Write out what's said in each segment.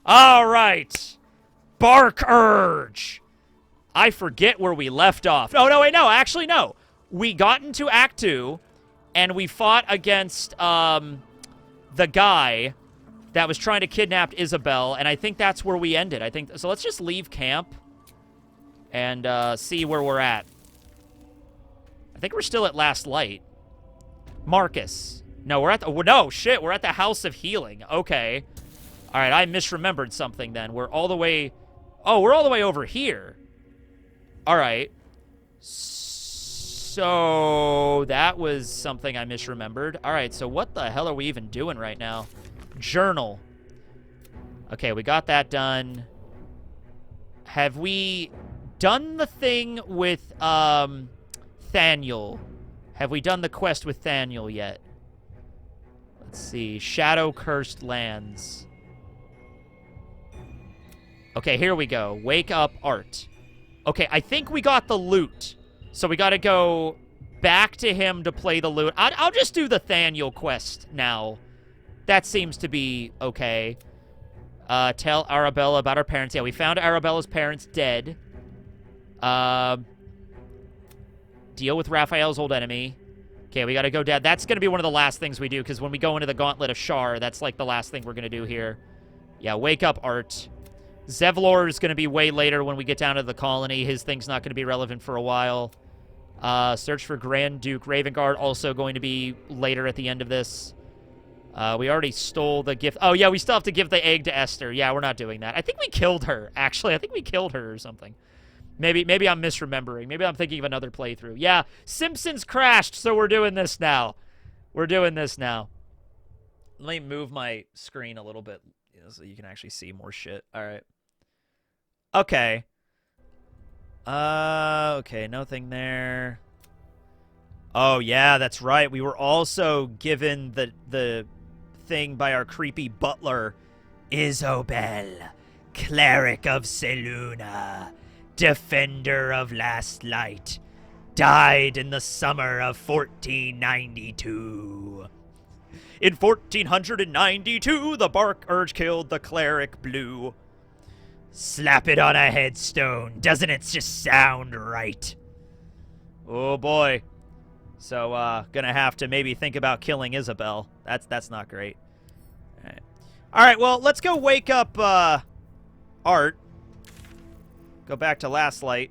All right. Bark Urge. I forget where we left off. Oh, no, wait, no. Actually, no. We got into Act 2, and we fought against the guy that was trying to kidnap Isabel, and I think that's where we ended. I think so. Let's just leave camp and see where we're at. I think we're still at Last Light. Marcus. No, we're at the... No, shit. We're at the House of Healing. Okay. All right, I misremembered something then. We're all the way... Oh, we're all the way over here. All right. So that was something I misremembered. All right, so what the hell are we even doing right now? Journal. Okay, we got that done. Have we done the thing with Thaniel? Have we done the quest with Thaniel yet? Let's see. Shadow Cursed Lands. Okay, here we go. Wake up Art. Okay, I think we got the loot. So we got to go back to him to play the loot. I'll just do the Thaniel quest now. That seems to be okay. Tell Arabella about her parents. Yeah, we found Arabella's parents dead. Deal with Raphael's old enemy. Okay, we got to go down. That's going to be one of the last things we do, because when we go into the Gauntlet of Shar, that's like the last thing we're going to do here. Yeah, wake up Art. Zevlor is going to be way later when we get down to the colony. His thing's not going to be relevant for a while. Search for Grand Duke Ravengard, also going to be later at the end of this. We already stole the gift. Oh, yeah, we still have to give the egg to Esther. Yeah, we're not doing that. I think we killed her, actually. I think we killed her or something. Maybe I'm misremembering. Maybe I'm thinking of another playthrough. Yeah, Simpsons crashed, so we're doing this now. We're doing this now. Let me move my screen a little bit so you can actually see more shit. All right. Okay. Okay, nothing there. Oh, yeah, that's right. We were also given the thing by our creepy butler, Isobel, cleric of Seluna, defender of Last Light, died in the summer of 1492. In 1492, the Bark Urge killed the cleric Blue. Slap it on a headstone. Doesn't it just sound right? Oh, boy. So, gonna have to maybe think about killing Isabel. That's not great. All right, well, let's go wake up, Art. Go back to Last Light.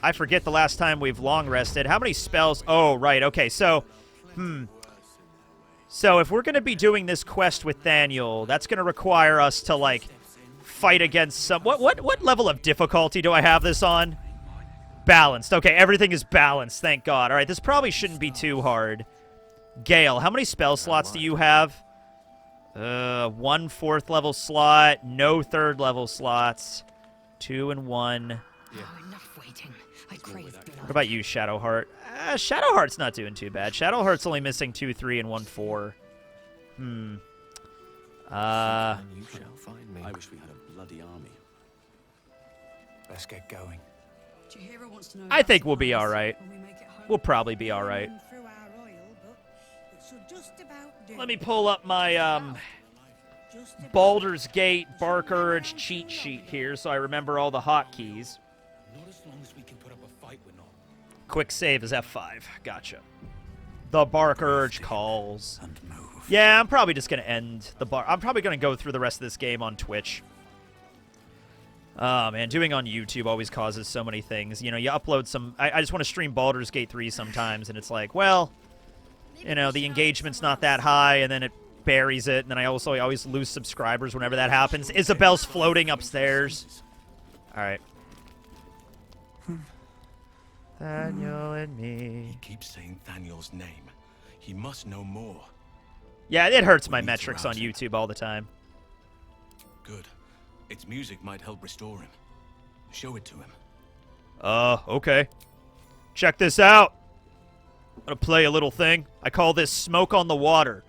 I forget the last time we've long rested. How many spells? Oh, right, okay, so, So if we're going to be doing this quest with Thaniel, that's going to require us to, like, fight against some... What level of difficulty do I have this on? Balanced. Okay, everything is balanced, thank God. All right, this probably shouldn't be too hard. Gale, how many spell slots do you have? 1 4th level slot, no 3rd level slots, 2 and 1. Oh, enough waiting. I crave blood. What about you, Shadowheart? Shadowheart's not doing too bad. Shadowheart's only missing 2 3 and 1 4. You shall find me. I wish we had a bloody army. Let's get going. Chihiro wants to know I think we'll be all right. when we make it home. We'll probably be all right. Through our oil, but it should just about do. Let me pull up my Just about. Baldur's Gate Bark Urge cheat sheet here so I remember all the hotkeys. Not as long as we can put up a fight, we're not. Quick save is F5. Gotcha. The Bark Urge calls. And move. Yeah, I'm probably just going to end the bar. I'm probably going to go through the rest of this game on Twitch. Oh, man, doing on YouTube always causes so many things. You know, you upload some... I just want to stream Baldur's Gate 3 sometimes, and it's like, well, you know, the engagement's not that high, and then it buries it, and then I always lose subscribers whenever that happens. Isabel's floating upstairs. All right. Thaniel and me. He keeps saying Thaniel's name. He must know more. Yeah, it hurts my We need to metrics on rouse him. YouTube all the time. Good. Its music might help restore him. Show it to him. Okay. Check this out. I'm gonna play a little thing. I call this Smoke on the Water.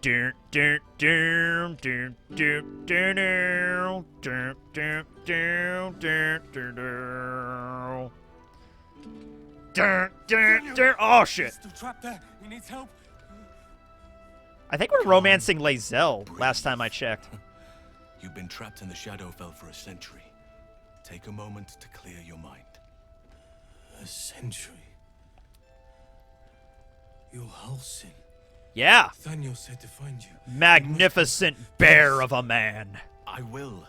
Dun, dun, dun, dun, dun, dun, dun, dun, dun, dun, dun, dun, dun. Dun, dun, dun. Oh, shit. Still trapped there. He needs help. I think we're romancing Lae'zel last time I checked. You've been trapped in the Shadowfell for a century. Take a moment to clear your mind. A century? You're Halsin. Yeah. Thaniel said to find you. Magnificent bear of a man. I will,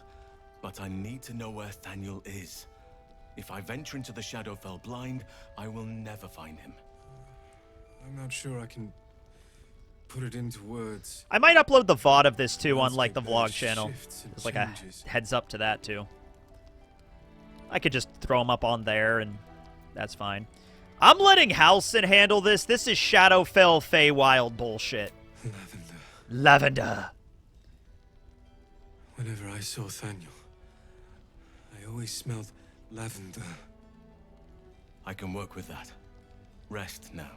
but I need to know where Thaniel is. If I venture into the Shadowfell blind, I will never find him. I'm not sure I can put it into words. I might upload the VOD of this too on like the Landscape vlog channel. shifts and It's like a changes. heads up to that too. I could just throw them up on there and that's fine. I'm letting Halsin handle this. This is Shadowfell Feywild bullshit. Lavender. Whenever I saw Thaniel, I always smelled lavender. I can work with that. Rest now.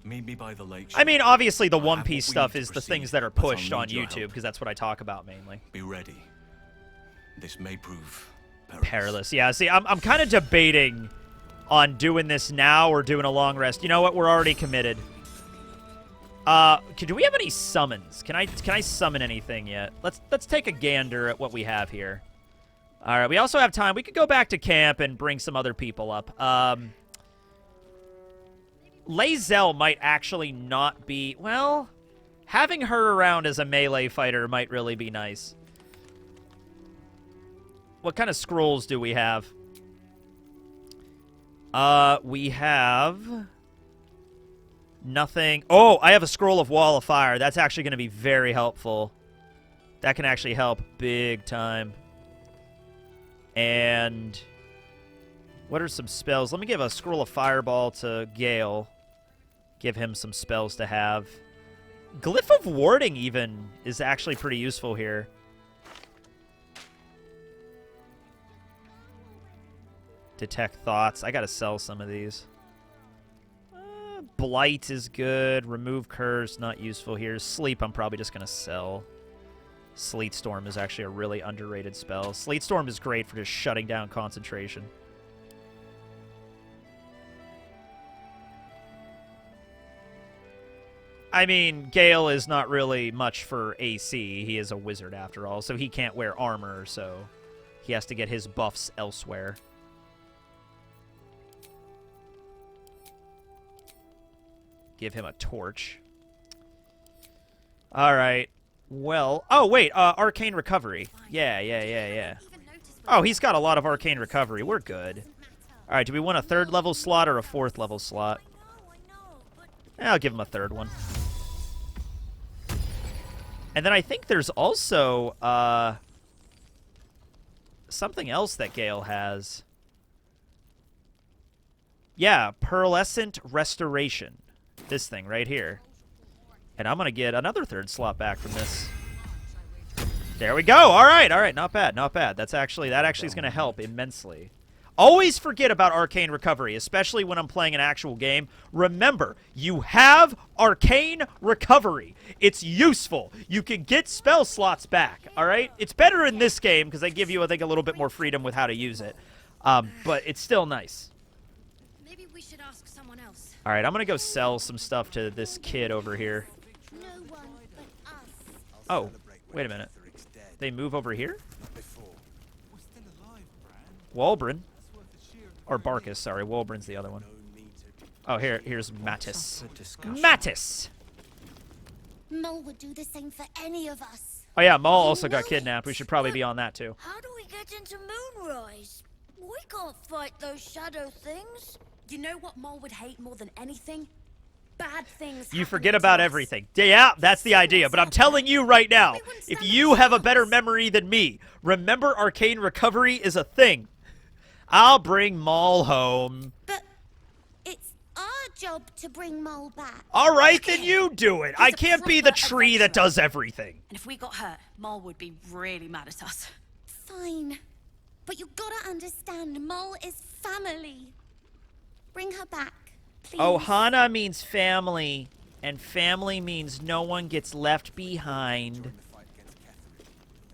Meet me by the lake. I mean, obviously the I One have Piece what we stuff need to is the proceed, things that are but I'll pushed on need your YouTube help. because that's what I talk about mainly. Be ready. This may prove perilous. Perilous. Yeah, see, I'm kind of debating on doing this now or doing a long rest. You know what? We're already committed. Do we have any summons? Can I summon anything yet? Let's take a gander at what we have here. All right, we also have time. We could go back to camp and bring some other people up. Lae'zel might actually not be... Well, having her around as a melee fighter might really be nice. What kind of scrolls do we have? We have... Nothing. Oh, I have a scroll of Wall of Fire. That's actually going to be very helpful. That can actually help big time. And what are some spells? Let me give a scroll of Fireball to Gale. Give him some spells to have. Glyph of Warding even is actually pretty useful here. Detect Thoughts. I got to sell some of these. Blight is good. Remove Curse, not useful here. Sleep, I'm probably just going to sell. Sleet Storm is actually a really underrated spell. Sleet Storm is great for just shutting down concentration. I mean, Gale is not really much for AC. He is a wizard after all, so he can't wear armor, so he has to get his buffs elsewhere. Give him a torch. All right. Well, oh, wait, Arcane Recovery. Yeah. Oh, he's got a lot of Arcane Recovery. We're good. All right, do we want a 3rd level slot or a 4th level slot? I'll give him a 3rd one. And then I think there's also something else that Gale has. Yeah, Pearlescent Restoration. This thing right here. And I'm going to get another 3rd slot back from this. There we go. All right. Not bad. That actually is going to help immensely. Always forget about Arcane Recovery, especially when I'm playing an actual game. Remember, you have Arcane Recovery. It's useful. You can get spell slots back, all right? It's better in this game because they give you, I think, a little bit more freedom with how to use it. But it's still nice. Maybe we should ask someone else. All right, I'm going to go sell some stuff to this kid over here. No one but us. Oh, wait a minute. They move over here? Walbrin. Or Barkus, sorry. Walbrin's the other one. Oh, here's Mattis. Mattis! Mole would do the same for any of us. Oh, yeah, Maul also got kidnapped. We should probably be on that, too. How do we get into Moonrise? We can't fight those shadow things. You know what Mole would hate more than anything? Bad things. You forget about everything. Yeah, that's the idea. But I'm telling you right now, if you have a better memory than me, remember Arcane Recovery is a thing. I'll bring Maul home. But it's our job to bring Mole back. All right, then you do it. I can't be the tree that does everything. And if we got hurt, Mole would be really mad at us. Fine. But you gotta understand, Mole is family. Bring her back, please. Ohana means family, and family means no one gets left behind.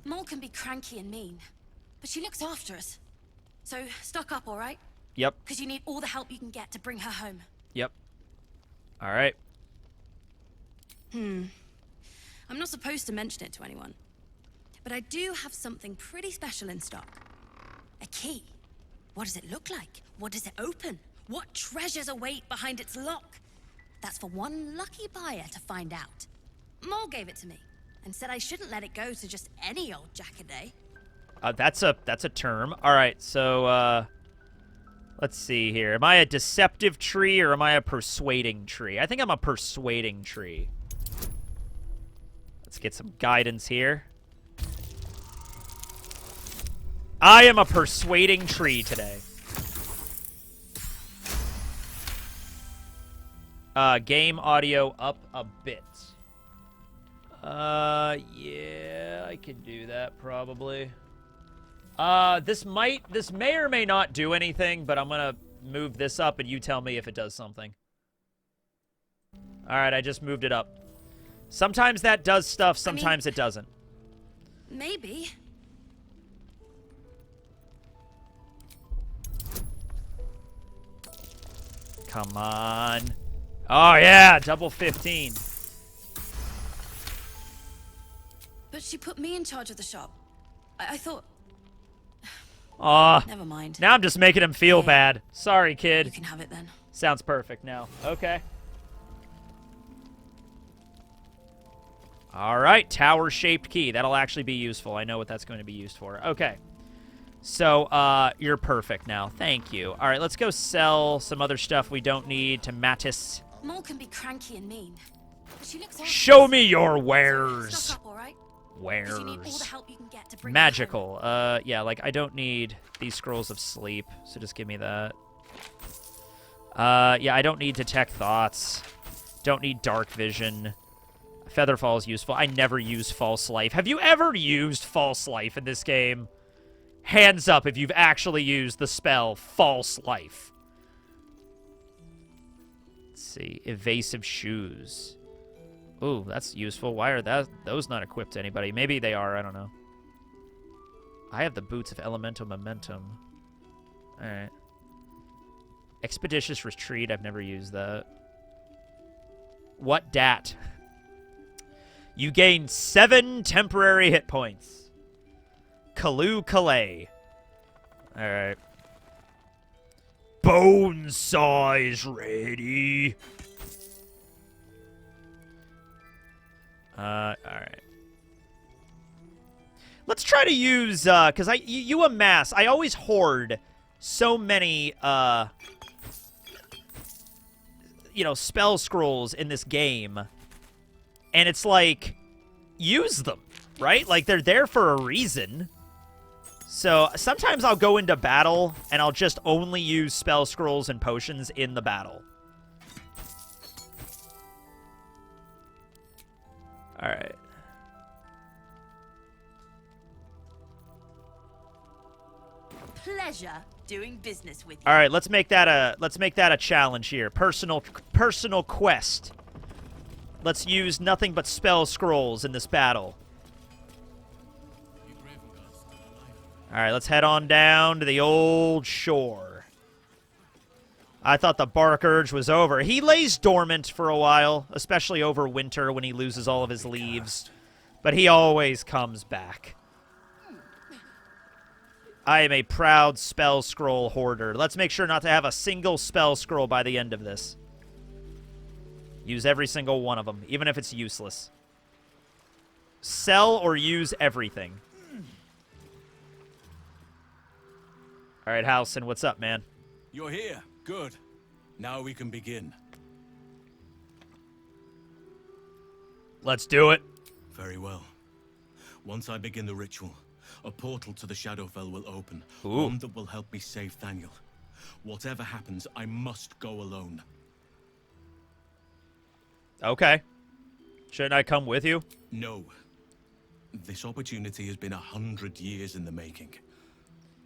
Mole can be cranky and mean, but she looks after us. So, stock up, all right? Yep. Because you need all the help you can get to bring her home. Yep. All right. I'm not supposed to mention it to anyone. But I do have something pretty special in stock. A key. What does it look like? What does it open? What treasures await behind its lock? That's for one lucky buyer to find out. Mole gave it to me and said I shouldn't let it go to just any old jackaday. That's a term. All right, so let's see here. Am I a deceptive tree or am I a persuading tree? I think I'm a persuading tree. Let's get some guidance here. I am a persuading tree today. Game audio up a bit. Yeah, I can do that probably. This may or may not do anything, but I'm gonna move this up and you tell me if it does something. Alright, I just moved it up. Sometimes that does stuff, sometimes it doesn't. Maybe. Come on. Oh, yeah, double 15. But she put me in charge of the shop. I thought... Aw. Never mind. Now I'm just making him feel Hey. bad. Sorry, You kid. can have it then. Sounds perfect now. Okay. All right, tower-shaped key. That'll actually be useful. I know what that's going to be used for. Okay. So, you're perfect now. Thank you. All right, let's go sell some other stuff we don't need to Mattis. Mole can be cranky and mean. But she looks Show me your wares. Stock up, all right? 'Cause Wares. you need all the help you can get to bring her home. Magical. Yeah, like, I don't need these scrolls of sleep, so just give me that. Yeah, I don't need detect thoughts. Don't need dark vision. Featherfall is useful. I never use false life. Have you ever used false life in this game? Hands up if you've actually used the spell false life. Let's see. Evasive shoes. Ooh, that's useful. Why are those not equipped to anybody? Maybe they are. I don't know. I have the boots of elemental momentum. Alright. Expeditious retreat. I've never used that. What dat? You gain 7 temporary hit points. Kalu Kalay. Alright. Bone saw is ready. Alright. Let's try to use, because you amass. I always hoard so many, you know, spell scrolls in this game. And it's like, use them, right? Like, they're there for a reason. So, sometimes I'll go into battle, and I'll just only use spell scrolls and potions in the battle. Alright. Pleasure doing business with you. Alright, let's make that a challenge here. Personal quest. Let's use nothing but spell scrolls in this battle. Alright, let's head on down to the old shore. I thought the bark urge was over. He lays dormant for a while, especially over winter when he loses all of his leaves. But he always comes back. I am a proud spell scroll hoarder. Let's make sure not to have a single spell scroll by the end of this. Use every single one of them, even if it's useless. Sell or use everything. All right, Halson, what's up, man? You're here. Good. Now we can begin. Let's do it. Very well. Once I begin the ritual, a portal to the Shadowfell will open. Ooh. One that will help me save Thaniel. Whatever happens, I must go alone. Okay. Shouldn't I come with you? No. This opportunity has been 100 years in the making.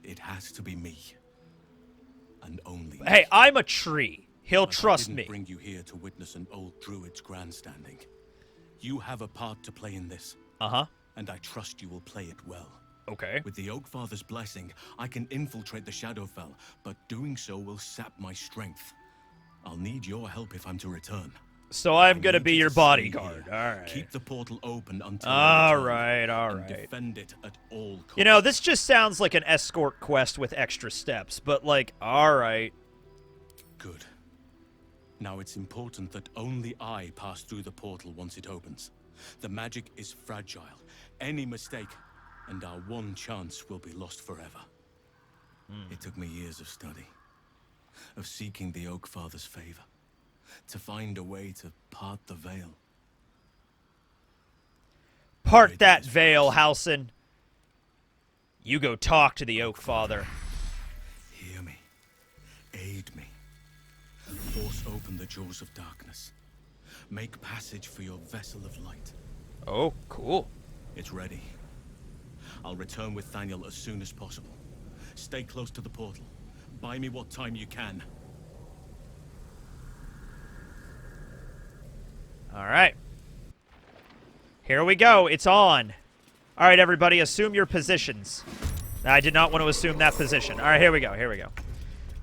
It has to be me. And only me. Hey, I'm a tree. He'll But trust I didn't me. bring you here to witness an old druid's grandstanding. You have a part to play in this, Uh-huh. and I trust you will play it well. Okay. With the Oak Father's blessing, I can infiltrate the Shadowfell, but doing so will sap my strength. I'll need your help if I'm to return. So I'm I gonna need be you your to stay bodyguard. here. All right. Keep the portal open until All I return, right. and defend it at all costs. You know, this just sounds like an escort quest with extra steps, but like, all right. Good. Now it's important that only I pass through the portal once it opens. The magic is fragile. Any mistake, and our one chance will be lost forever. It took me years of study, of seeking the Oak Father's favor, to find a way to part the veil. Part that veil, Halsin. You go talk to the Oak Father. Hear me. Aid me. Force open the jaws of darkness. Make passage for your vessel of light. Oh, cool. It's ready. I'll return with Thaniel as soon as possible. Stay close to the portal. Buy me what time you can. All right. Here we go. It's on. All right, everybody, assume your positions. I did not want to assume that position. All right, here we go. Here we go.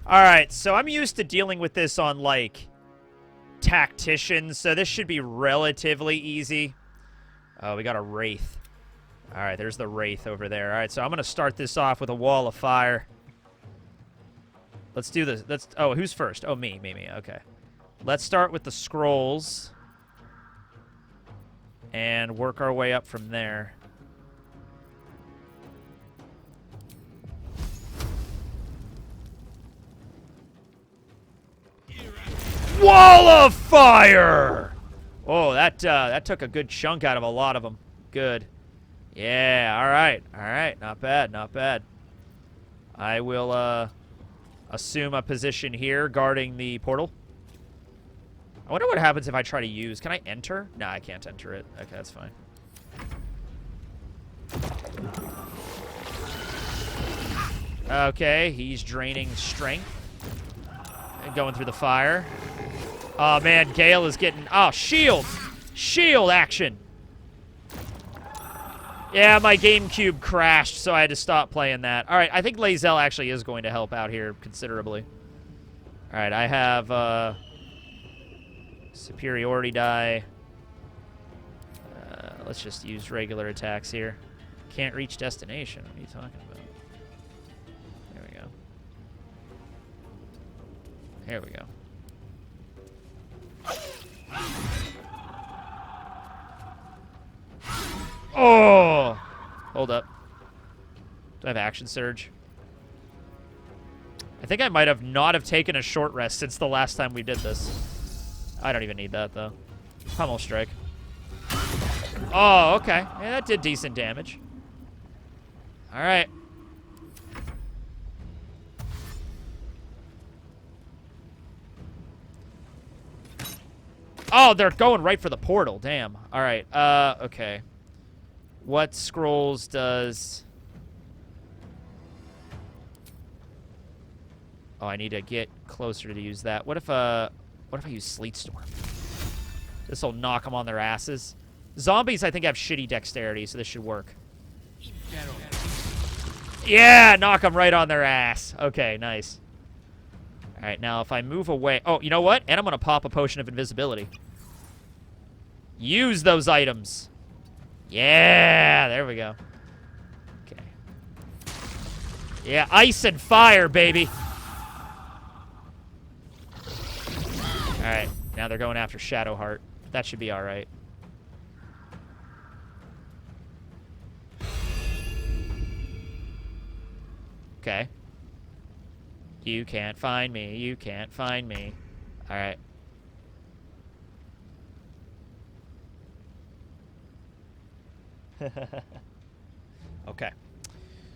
All right, so I'm used to dealing with this on, like, tacticians, so this should be relatively easy. Oh, we got a Wraith. All right, there's the Wraith over there. All right, so I'm going to start this off with a wall of fire. Let's do this. Oh, who's first? Oh, me. Okay. Let's start with the scrolls and work our way up from there. Wall of fire! Oh, that took a good chunk out of a lot of them. Good. Yeah, all right. All right, not bad, not bad. I will assume a position here guarding the portal. I wonder what happens if I try to use... Can I enter? No, I can't enter it. Okay, that's fine. Okay, he's draining strength. And going through the fire. Oh, man, Gale is getting... Oh, shield! Shield action! Yeah, my GameCube crashed, so I had to stop playing that. All right, I think Lae'zel actually is going to help out here considerably. All right, I have superiority die. Let's just use regular attacks here. Can't reach destination. What are you talking about? There we go. Here we go. Oh! Hold up. Do I have action surge? I think I might have not have taken a short rest since the last time we did this. I don't even need that, though. Pummel strike. Oh, okay. Yeah, that did decent damage. All right. Oh, they're going right for the portal. Damn. All right. Okay. What scrolls does... Oh, I need to get closer to use that. What if I use Sleet Storm? This'll knock them on their asses. Zombies, I think, have shitty dexterity, so this should work. Yeah, knock them right on their ass. Okay, nice. All right, now if I move away... Oh, you know what? And I'm going to pop a potion of invisibility. Use those items. Yeah, there we go. Okay. Yeah, ice and fire, baby. All right, now they're going after Shadowheart. That should be all right. Okay. You can't find me. You can't find me. All right. Okay.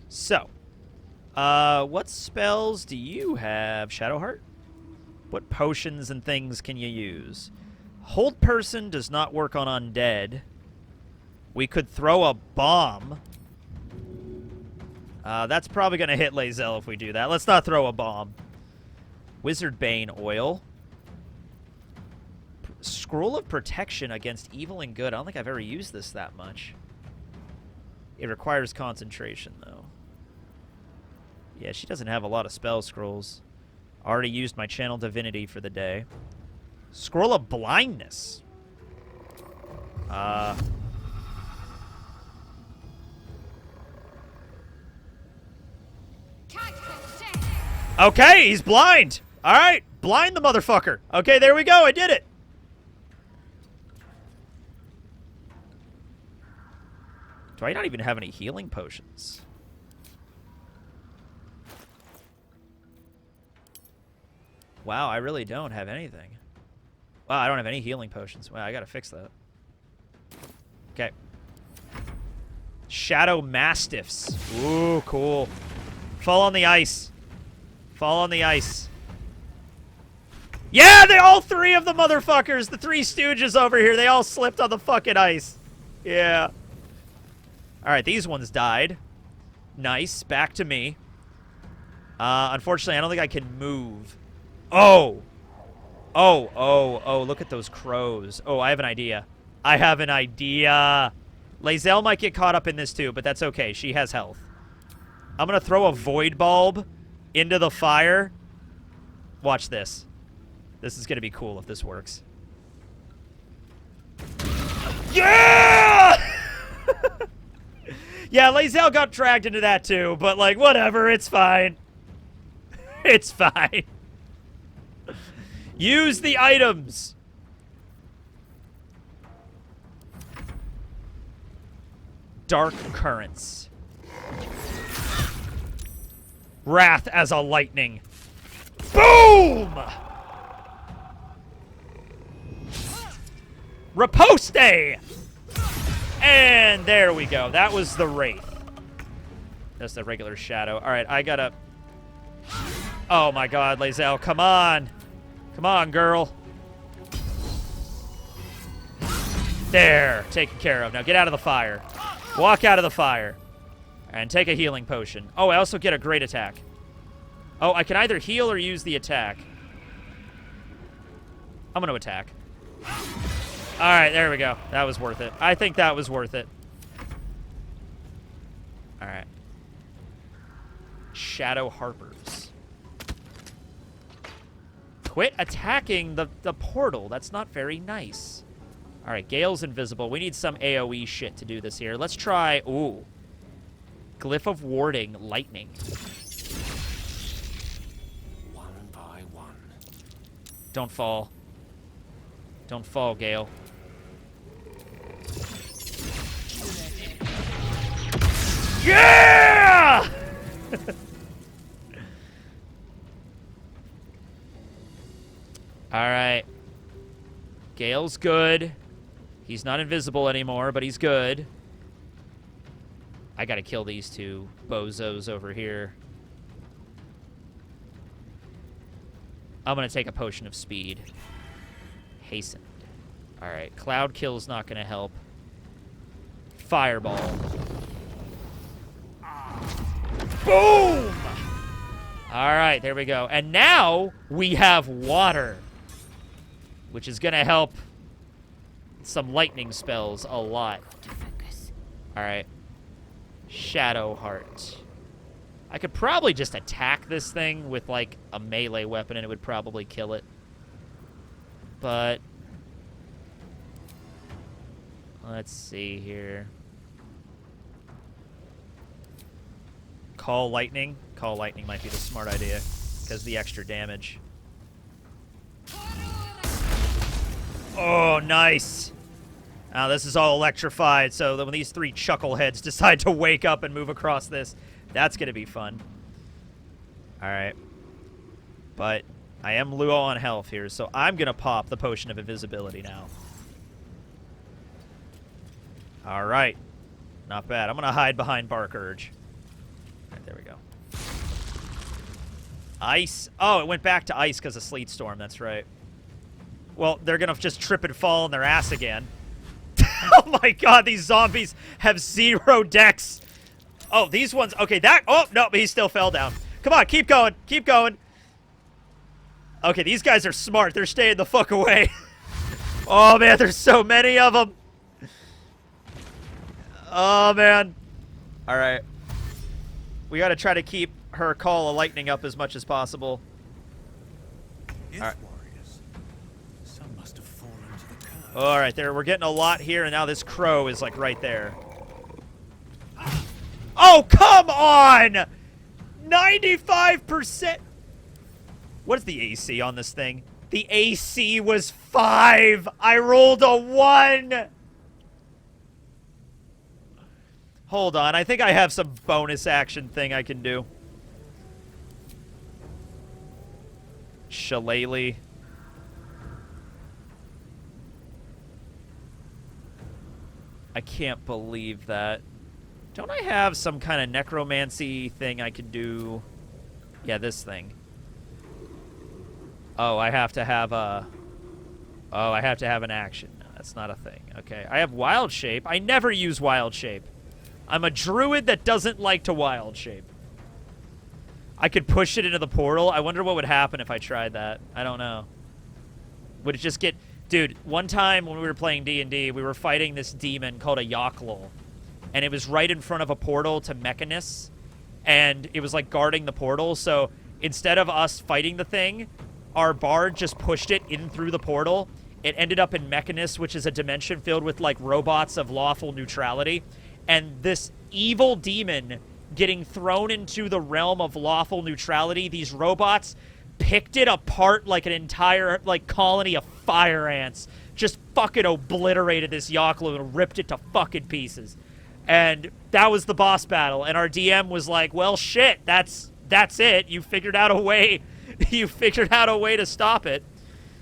So, what spells do you have, Shadowheart? What potions and things can you use? Hold Person does not work on undead. We could throw a bomb. That's probably going to hit Lae'zel if we do that. Let's not throw a bomb. Wizard Bane Oil. Scroll of Protection against evil and good. I don't think I've ever used this that much. It requires concentration, though. Yeah, she doesn't have a lot of spell scrolls. Already used my Channel Divinity for the day. Scroll of blindness. Okay, he's blind. All right, blind the motherfucker. Okay, there we go. I did it. Do I not even have any healing potions? Wow, I really don't have anything. Wow, I don't have any healing potions. Wow, I gotta fix that. Okay. Shadow Mastiffs. Ooh, cool. Fall on the ice. Fall on the ice. Yeah, they all three of the motherfuckers, the three stooges over here, they all slipped on the fucking ice. Yeah. Alright, these ones died. Nice. Back to me. Unfortunately, I don't think I can move. Oh! Oh, look at those crows. Oh, I have an idea. I have an idea. Lae'zel might get caught up in this too, but that's okay. She has health. I'm going to throw a void bulb into the fire. Watch this. This is going to be cool if this works. Yeah! Yeah, Lae'zel got dragged into that too, but like, whatever. It's fine. It's fine. Use the items. Dark currents. Wrath as a lightning. Boom! Riposte! And there we go. That was the Wraith. That's the regular shadow. All right, I gotta... Oh my god, Lae'zel, come on. Come on, girl. There, taken care of. Now get out of the fire. Walk out of the fire. And take a healing potion. Oh, I also get a great attack. Oh, I can either heal or use the attack. I'm going to attack. All right, there we go. That was worth it. I think that was worth it. All right. Shadow Harpers. Quit attacking the portal. That's not very nice. All right, Gale's invisible. We need some AoE shit to do this here. Let's try... Ooh. Glyph of Warding, Lightning. One by one. Don't fall. Don't fall, Gale. Yeah! All right. Gale's good. He's not invisible anymore, but he's good. I gotta kill these two bozos over here. I'm gonna take a potion of speed. Hastened. Alright, Cloud Kill's not gonna help. Fireball. Boom! Alright, there we go. And now we have water, which is gonna help some lightning spells a lot. Alright. Shadow Heart. I could probably just attack this thing with, like, a melee weapon and it would probably kill it. But... let's see here. Call Lightning? Call Lightning might be the smart idea, because the extra damage. Oh, nice! Now this is all electrified, so when these three chuckleheads decide to wake up and move across this, that's going to be fun. Alright. But I am low on health here, so I'm going to pop the Potion of Invisibility now. Alright. Not bad. I'm going to hide behind Bark Urge. Right, there we go. Ice. Oh, it went back to ice because of Sleet Storm. That's right. Well, they're going to just trip and fall on their ass again. Oh my god, these zombies have 0 dex. Oh, these ones. Okay, that. Oh, no, he still fell down. Come on, keep going. Keep going. Okay, these guys are smart. They're staying the fuck away. Oh, man, there's so many of them. Oh, man. All right. We got to try to keep her Call of Lightning up as much as possible. If All right. warriors, some All right, there. We're getting a lot here, and now this crow is, like, right there. Oh, come on! 95%. What is the AC on this thing? The AC was 5. I rolled a 1. Hold on. I think I have some bonus action thing I can do. Shillelagh. I can't believe that. Don't I have some kind of necromancy thing I can do? Yeah, this thing. Oh, I have to have a... Oh, I have to have an action. No, that's not a thing. Okay, I have wild shape. I never use wild shape. I'm a druid that doesn't like to wild shape. I could push it into the portal. I wonder what would happen if I tried that. I don't know. Would it just get... Dude, one time when we were playing D&D, we were fighting this demon called a Yochlol. And it was right in front of a portal to Mechanus. And it was like guarding the portal. So instead of us fighting the thing, our bard just pushed it in through the portal. It ended up in Mechanus, which is a dimension filled with like robots of lawful neutrality. And this evil demon getting thrown into the realm of lawful neutrality, these robots picked it apart like an entire like colony of fire ants. Just fucking obliterated this Yochlol and ripped it to fucking pieces. And that was the boss battle. And our DM was like, well, shit, that's it. You figured out a way. You figured out a way to stop it.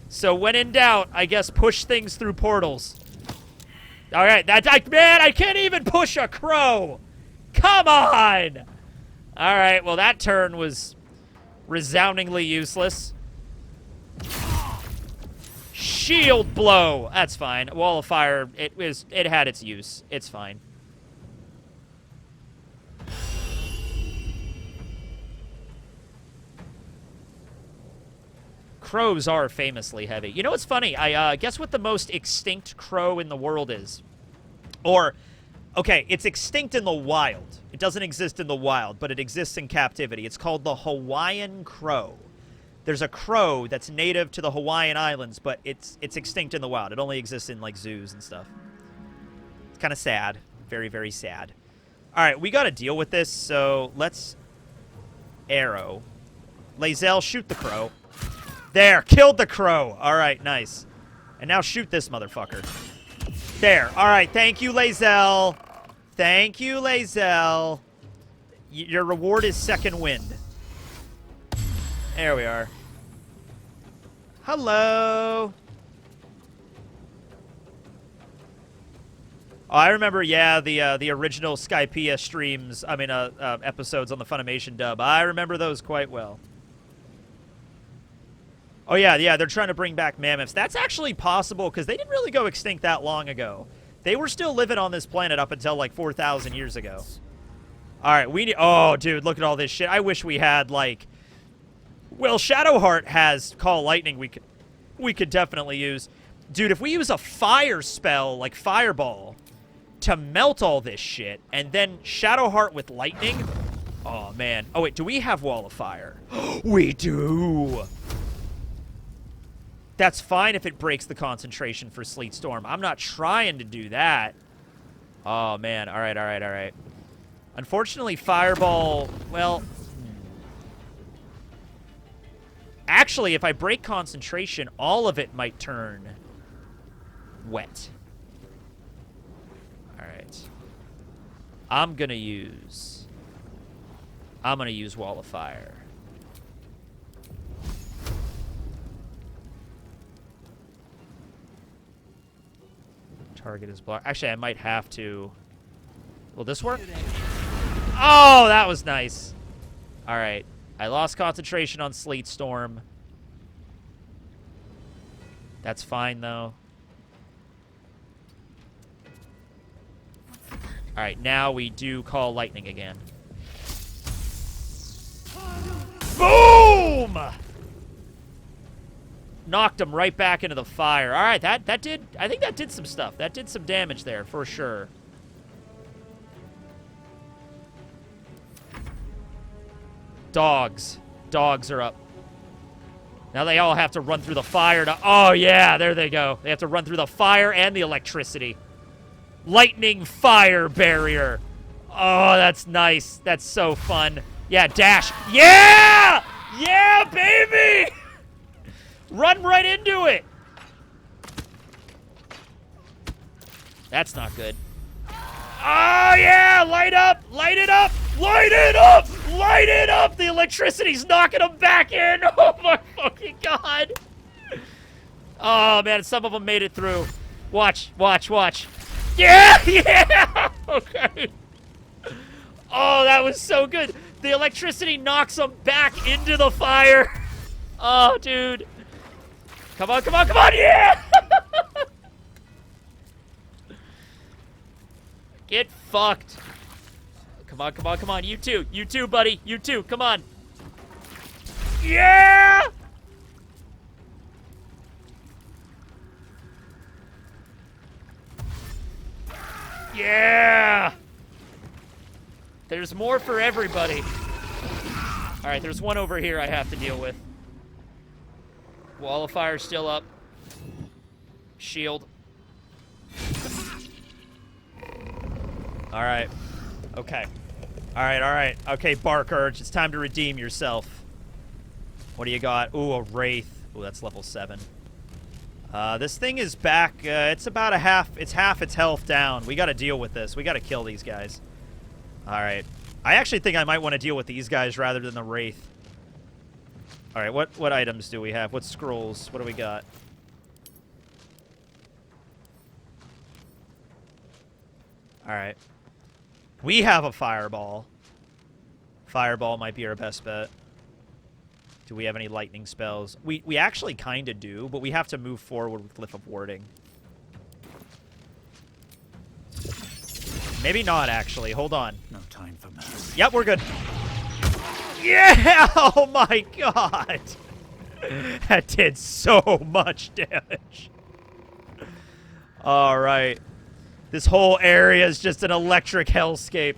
So when in doubt, I guess push things through portals. All right, man, I can't even push a crow. Come on. All right, well, that turn was resoundingly useless. Shield blow. That's fine. Wall of fire, it had its use. It's fine. Crows are famously heavy. You know what's funny? I guess what the most extinct crow in the world is. Or, okay, it's extinct in the wild. It doesn't exist in the wild, but it exists in captivity. It's called the Hawaiian crow. There's a crow that's native to the Hawaiian Islands, but it's extinct in the wild. It only exists in, like, zoos and stuff. It's kind of sad. Very, very sad. All right, we got to deal with this, so let's arrow. Lae'zel, shoot the crow. There, killed the crow. All right, nice. And now shoot this motherfucker. There. All right, thank you, Lae'zel. Thank you, Lae'zel. Your reward is second wind. There we are. Hello. Oh, I remember, yeah, the original Skypiea streams, episodes on the Funimation dub. I remember those quite well. Oh, yeah, they're trying to bring back mammoths. That's actually possible, because they didn't really go extinct that long ago. They were still living on this planet up until, like, 4,000 years ago. All right, we need... Oh, dude, look at all this shit. I wish we had, like... Well, Shadowheart has Call Lightning we could definitely use. Dude, if we use a fire spell, like Fireball, to melt all this shit, and then Shadowheart with Lightning... Oh, man. Oh, wait, do we have Wall of Fire? We do! That's fine if it breaks the concentration for Sleet Storm. I'm not trying to do that. Oh, man. All right. Unfortunately, Fireball, well... Actually, if I break concentration, all of it might turn wet. All right. I'm going to use Wall of Fire. Target is blocked. Actually, I might have to. Will this work? Oh, that was nice. All right. I lost concentration on Sleet Storm. That's fine, though. All right, now we do Call Lightning again. Boom! Knocked him right back into the fire. All right, that did... I think that did some stuff. That did some damage there, for sure. Dogs. Dogs are up. Now they all have to run through the fire to... Oh, yeah, there they go. They have to run through the fire and the electricity. Lightning fire barrier. Oh, that's nice. That's so fun. Yeah, dash. Yeah! Yeah, baby! Run right into it. That's not good. Oh, yeah! Light up! Light it up! Light it up! Light it up! The electricity's knocking them back in! Oh, my fucking God! Oh, man, some of them made it through. Watch, watch, watch. Yeah! Yeah! Okay. Oh, that was so good. The electricity knocks them back into the fire. Oh, dude. Come on, come on, come on! Yeah! Get fucked. Come on, come on, come on. You too, buddy. You too, come on. Yeah! Yeah! There's more for everybody. All right, there's one over here I have to deal with. Wall of fire still up. Shield. All right. Okay. All right, all right. Okay, Bark Urge, it's time to redeem yourself. What do you got? Ooh, a Wraith. Ooh, that's level 7. This thing is back. It's about half its health down. We got to deal with this. We got to kill these guys. All right. I actually think I might want to deal with these guys rather than the Wraith. All right, what items do we have? What scrolls? What do we got? All right. We have a Fireball. Fireball might be our best bet. Do we have any lightning spells? We actually kind of do, but we have to move forward with Glyph of Warding. Maybe not, actually. Hold on. No time for mercy. Yep, we're good. Yeah! Oh my God! That did so much damage. All right. This whole area is just an electric hellscape.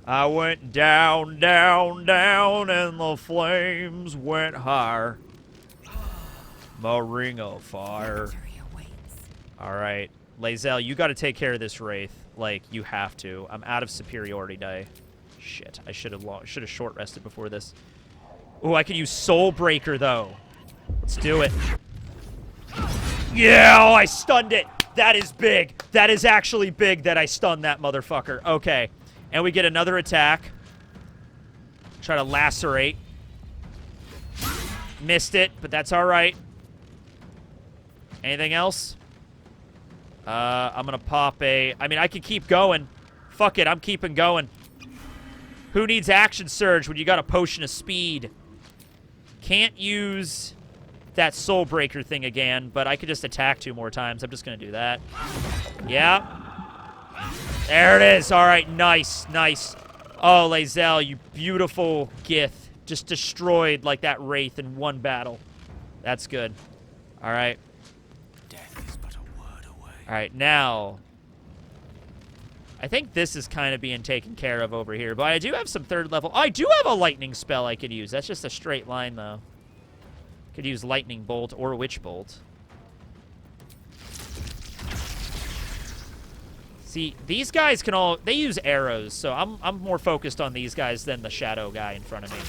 I went down, down, down, and the flames went higher. My ring of fire. All right. Lae'zel, you got to take care of this Wraith. Like, you have to. I'm out of superiority die. Shit, I should have short rested before this. Oh, I could use Soul Breaker, though. Let's do it. Yeah, oh, I stunned it. That is big. That is actually big that I stunned that motherfucker. Okay. And we get another attack. Try to lacerate. Missed it, but that's all right. Anything else? I'm going to pop a... I mean, I could keep going. Fuck it, I'm keeping going. Who needs Action Surge when you got a Potion of Speed? Can't use that Soul Breaker thing again, but I could just attack 2 more times. I'm just going to do that. Yeah. There it is. All right, nice, nice. Oh, Lae'zel, you beautiful Gith. Just destroyed, like, that Wraith in one battle. That's good. All right. Death is but a word away. All right, now... I think this is kind of being taken care of over here, but I do have some 3rd level... I do have a lightning spell I could use. That's just a straight line, though. Could use Lightning Bolt or Witch Bolt. See, these guys can all... They use arrows, so I'm more focused on these guys than the shadow guy in front of me.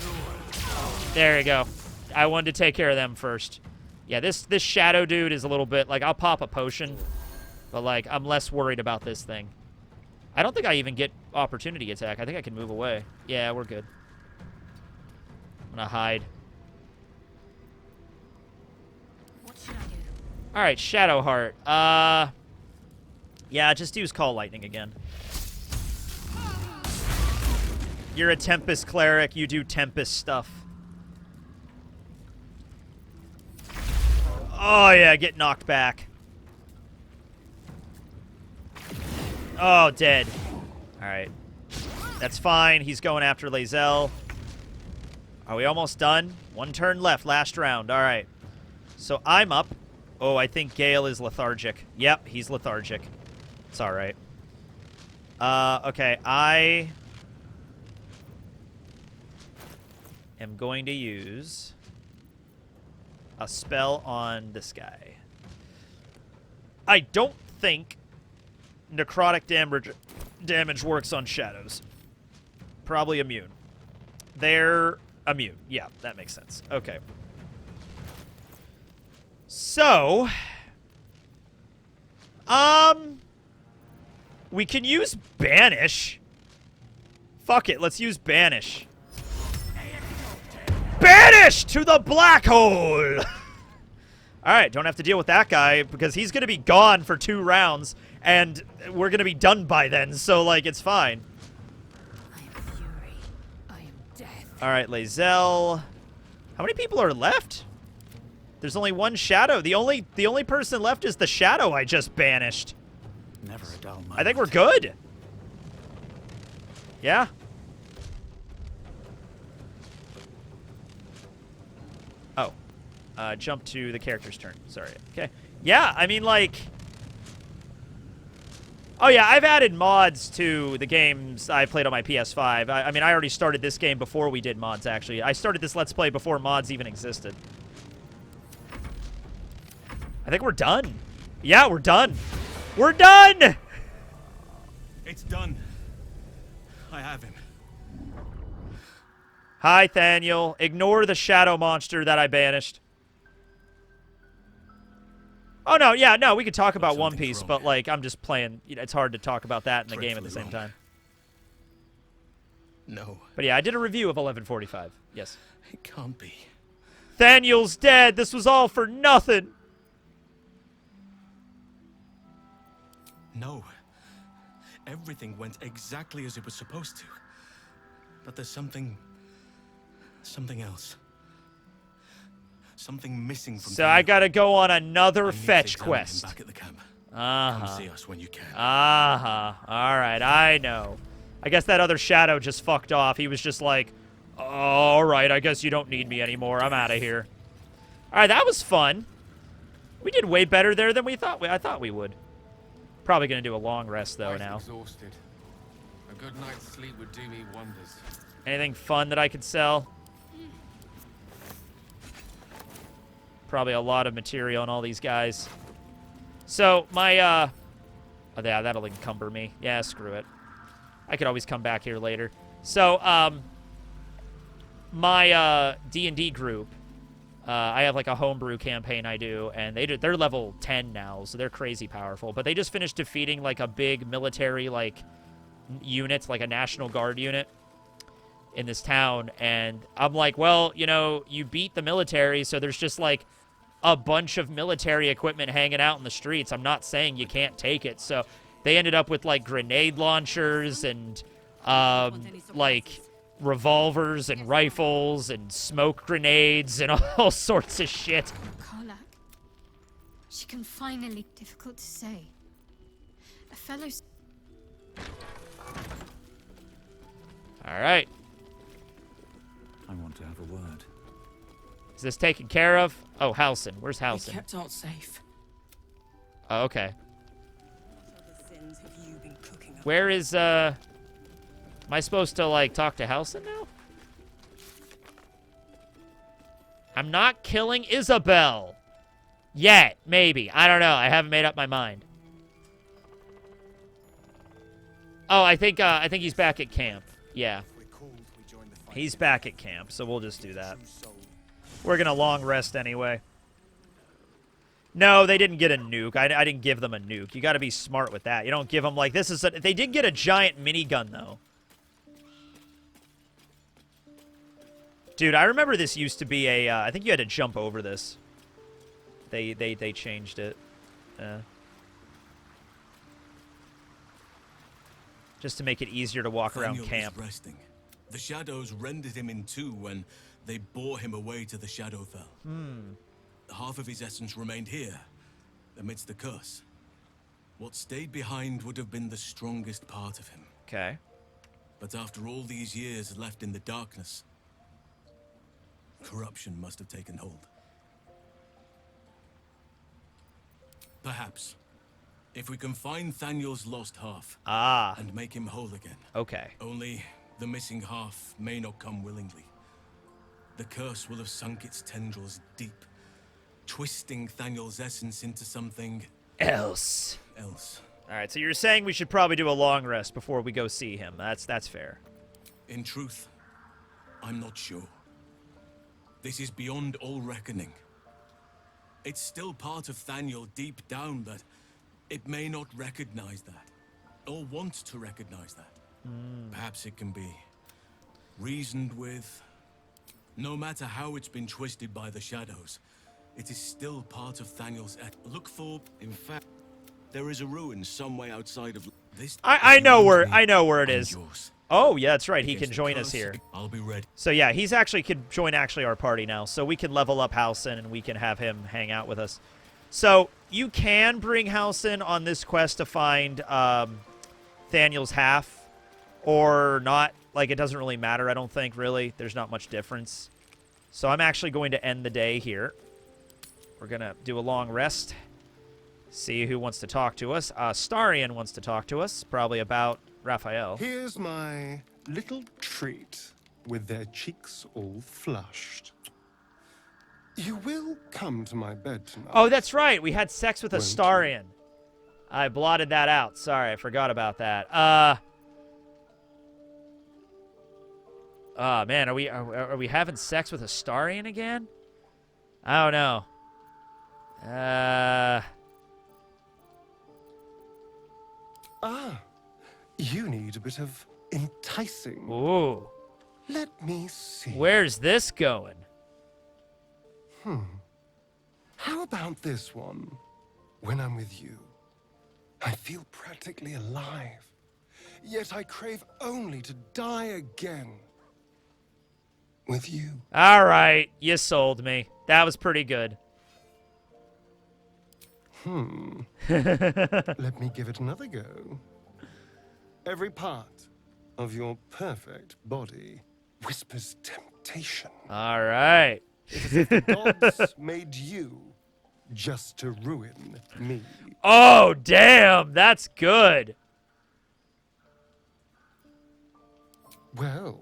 There you go. I wanted to take care of them first. Yeah, this shadow dude is a little bit... Like, I'll pop a potion, but, like, I'm less worried about this thing. I don't think I even get opportunity attack. I think I can move away. Yeah, we're good. I'm gonna hide. What should I do? All right, Shadowheart. Yeah, just use Call Lightning again. You're a Tempest Cleric. You do Tempest stuff. Oh, yeah, get knocked back. Oh, dead. All right. That's fine. He's going after Lae'zel. Are we almost done? 1 turn left, last round. All right. So I'm up. Oh, I think Gale is lethargic. Yep, he's lethargic. It's all right. Okay, am going to use a spell on this guy. I don't think necrotic damage works on shadows. Probably immune. They're immune. Yeah, that makes sense. Okay. So, we can use Banish. Fuck it, let's use Banish. Banish to the black hole! Alright, don't have to deal with that guy, because he's gonna be gone for 2 rounds, and we're gonna be done by then, so, like, it's fine. I am fury. I am death. Alright, Lae'zel. How many people are left? There's only one shadow. The only person left is the shadow I just banished. Never a dull moment. I think we're good. Yeah. Oh. Jump to the character's turn. Sorry. Okay. Yeah, I mean, like... Oh, yeah, I've added mods to the games I played on my PS5. I mean, I already started this game before we did mods, actually. I started this Let's Play before mods even existed. I think we're done. Yeah, we're done. We're done! It's done. I have him. Hi, Thaniel. Ignore the shadow monster that I banished. Oh, no, yeah, no, we could talk about One Piece, wrong. but, like, I'm just playing. You know, it's hard to talk about that in the game at the same Dreadfully time. No, But, yeah, I did a review of 1145. Yes. it can't be. Thaniel's dead. This was all for nothing. No. Everything went exactly as it was supposed to. But there's something else. Something missing from So I gotta go on another I need to fetch examine him quest. back at the camp. Uh-huh. Come see us when you can. Uh-huh. Alright, I know. I guess that other shadow just fucked off. He was just like, alright, I guess you don't need me anymore. I'm out of here. Alright, that was fun. We did way better there than I thought we would. Probably gonna do a long rest, though, Quite now. exhausted. A good night's sleep would do me wonders. Anything fun that I could sell? Probably a lot of material on all these guys. So, my, oh, yeah, that'll encumber me. Yeah, screw it. I could always come back here later. So, my, D&D group, I have, like, a homebrew campaign I do, and they're level 10 now, so they're crazy powerful. But they just finished defeating, like, a big military, like, unit, like a National Guard unit in this town, and I'm like, well, you know, you beat the military, so there's just, like, a bunch of military equipment hanging out in the streets. I'm not saying you can't take it. So they ended up with, like, grenade launchers and, like, revolvers and rifles and smoke grenades and all sorts of shit. Karlak. She can finally... Difficult to say. A fellow... All right. I want to have a word. Is this taken care of? Oh, Halson. Where's We Halson? kept Art safe. Oh, okay. What other sins have you been cooking up? Where is, am I supposed to, like, talk to Halson now? I'm not killing Isabel. Yet, maybe. I don't know. I haven't made up my mind. Oh, I think he's back at camp. Yeah. He's back at camp, so we'll just do that. We're gonna long rest anyway. No, they didn't get a nuke. I didn't give them a nuke. You gotta be smart with that. You don't give them, like, this is a... They did get a giant minigun, though. Dude, I remember this used to be a, I think you had to jump over this. They changed it. Just to make it easier to walk around Thaniel camp. was resting. The shadows rended him in two when they bore him away to the Shadowfell. Half of his essence remained here, amidst the curse. What stayed behind would have been the strongest part of him. Okay. But after all these years left in the darkness, corruption must have taken hold. Perhaps, if we can find Thaniel's lost half Ah, and make him whole again. okay. Only the missing half may not come willingly. The curse will have sunk its tendrils deep, twisting Thaniel's essence into something Else. else. All right, so you're saying we should probably do a long rest before we go see him. That's fair. In truth, I'm not sure. This is beyond all reckoning. It's still part of Thaniel deep down, but it may not recognize that, or want to recognize that. Perhaps it can be reasoned with. No matter how it's been twisted by the shadows, it is still part of Thaniel's. Look for, in fact, there is a ruin some way outside of this. I know where it is. Yours. Oh, yeah, that's right. He Against can the join us curse, here. I'll be ready. So yeah, he's actually could join our party now. So we can level up Halsin and we can have him hang out with us. So you can bring Halsin on this quest to find Thaniel's half, or not. Like, it doesn't really matter, I don't think, really. There's not much difference. So I'm actually going to end the day here. We're going to do a long rest. See who wants to talk to us. Starion wants to talk to us, probably about Raphael. Here's my little treat, with their cheeks all flushed. You will come to my bed tonight. Oh, that's right. We had sex with Won't Astarion. I blotted that out. Sorry, I forgot about that. Oh, man, are we having sex with Astarion again? I don't know. You need a bit of enticing. Ooh. Let me see. Where's this going? How about this one? When I'm with you, I feel practically alive. Yet I crave only to die again. With you. All right, you sold me. That was pretty good. Let me give it another go. Every part of your perfect body whispers temptation. All right. Gods made you just to ruin me. Oh, damn. That's good. Well,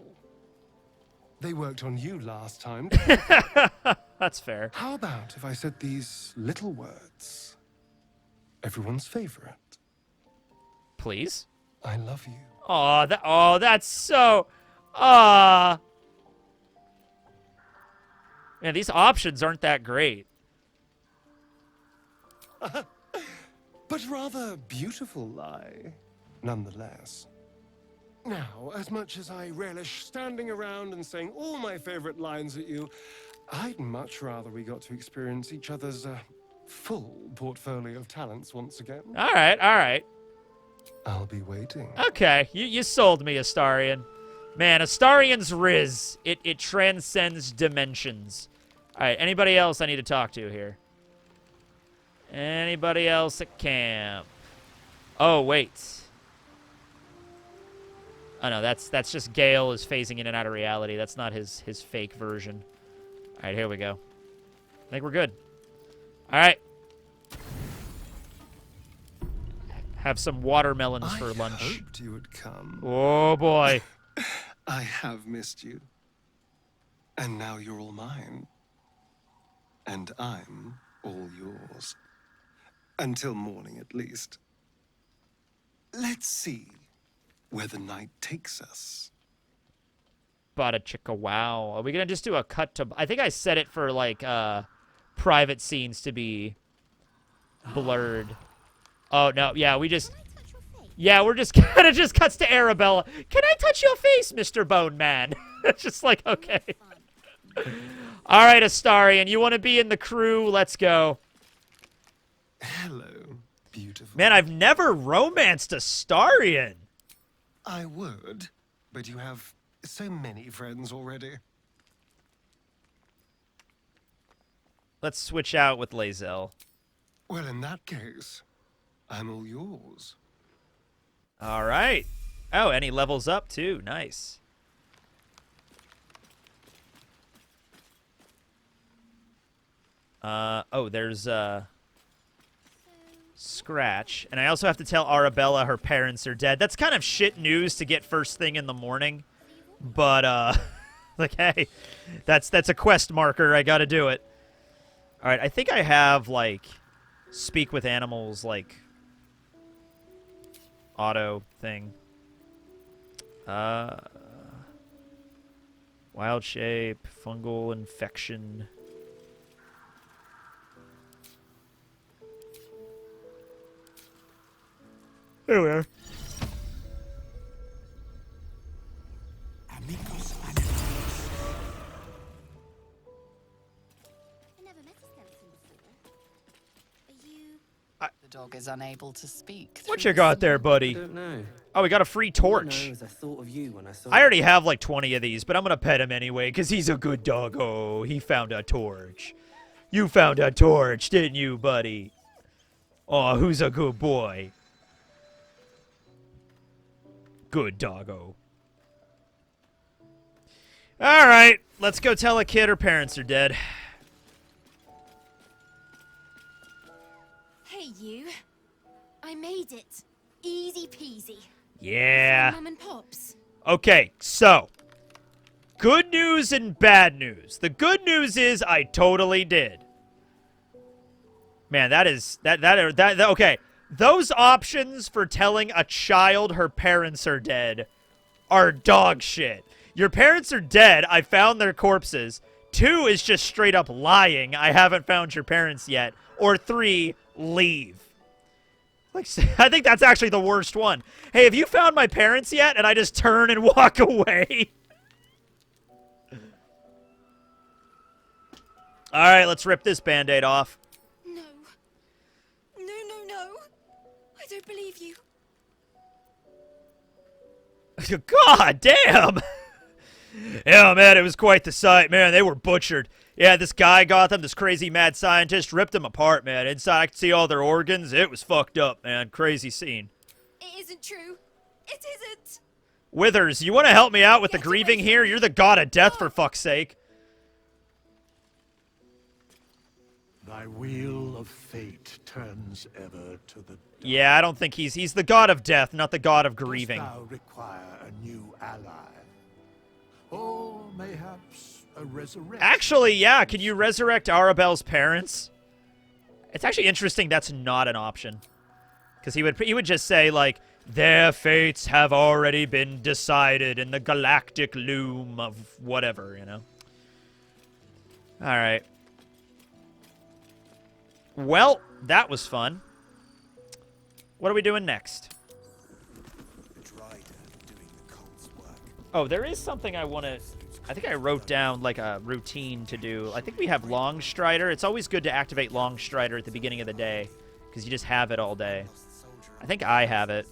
they worked on you last time. That's fair. How about if I said these little words? Everyone's favorite. Please? I love you. Oh, that's so... Man, these options aren't that great. But rather beautiful lie, nonetheless. Now, as much as I relish standing around and saying all my favorite lines at you, I'd much rather we got to experience each other's full portfolio of talents once again. All right, all right. I'll be waiting. Okay, you sold me, Astarion. Man, Astarion's Riz. It transcends dimensions. All right, anybody else I need to talk to here? Anybody else at camp? Oh, wait. Oh, no, that's just Gale is phasing in and out of reality. That's not his fake version. All right, here we go. I think we're good. All right. Have some watermelons for lunch. I hoped you would come. Oh, boy. I have missed you. And now you're all mine. And I'm all yours. Until morning, at least. Let's see where the night takes us. Bada chicka wow. Are we going to just do a cut to... I think I set it for, like, private scenes to be blurred. Oh, no. Yeah, we just... Yeah, we're just kind of just cuts to Arabella. Can I touch your face, Mr. Bone Man? It's just like, okay. All right, Astarion, you want to be in the crew? Let's go. Hello, beautiful. Man, I've never romanced Astarion. I would, but you have so many friends already. Let's switch out with Lae'zel. Well, in that case, I'm all yours. All right. Oh, and he levels up, too. Nice. Oh, there's, Scratch. And I also have to tell Arabella her parents are dead. That's kind of shit news to get first thing in the morning. But, Like, hey, that's a quest marker. I got to do it. All right, I think I have, like, speak with animals, like, auto thing. Wild shape, fungal infection. There we are. I never met a skeleton before. Are you... The dog is unable to speak. What through you got the there, I buddy? don't know. Oh, we got a free All I torch. know is I thought of you when I saw I already have like 20 of these, but I'm going to pet him anyway because he's a good doggo. He found a torch. You found a torch, didn't you, buddy? Oh, who's a good boy? Good doggo. All right, let's go tell a kid her parents are dead. Hey, you. I made it. Easy peasy. Yeah. Mum and Pops. Okay, so good news and bad news. The good news is I totally did. Man, that okay. Those options for telling a child her parents are dead are dog shit. Your parents are dead. I found their corpses. 2 is just straight up lying. I haven't found your parents yet. Or 3, leave. Like, I think that's actually the worst one. Hey, have you found my parents yet? And I just turn and walk away. All right, let's rip this Band-Aid off. No. No. I don't believe you. God damn. Yeah, man, it was quite the sight. Man, they were butchered. Yeah, this guy got them, this crazy mad scientist, ripped them apart, man. Inside, I could see all their organs. It was fucked up, man. Crazy scene. It isn't true. It isn't. Withers, you want to help me out with the Get away grieving from here? me. You're the god of death, for fuck's sake. Thy wheel of fate turns ever to the Yeah, I don't think he's the god of death, not the god of grieving. Dost thou require a new ally? Or mayhaps a resurrection? Actually, yeah, can you resurrect Arabelle's parents? It's actually interesting that's not an option. Because he would just say, like, their fates have already been decided in the galactic loom of whatever, you know? Alright. Well, that was fun. What are we doing next? Oh, there is something I want to... I think I wrote down, like, a routine to do. I think we have Long Strider. It's always good to activate Long Strider at the beginning of the day, because you just have it all day. I think I have it.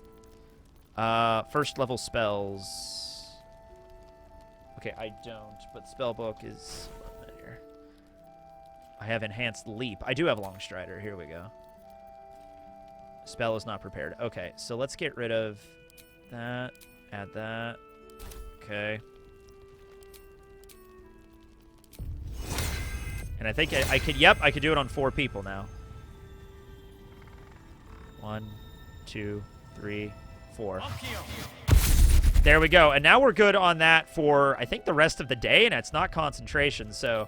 First level spells. Okay, I don't, but spellbook is there. I have Enhanced Leap. I do have Long Strider. Here we go. Spell is not prepared. Okay, so let's get rid of that. Add that. Okay. And I think I could, yep, I could do it on 4 people now. 1, 2, 3, 4. There we go. And now we're good on that for, I think, the rest of the day, and it's not concentration, so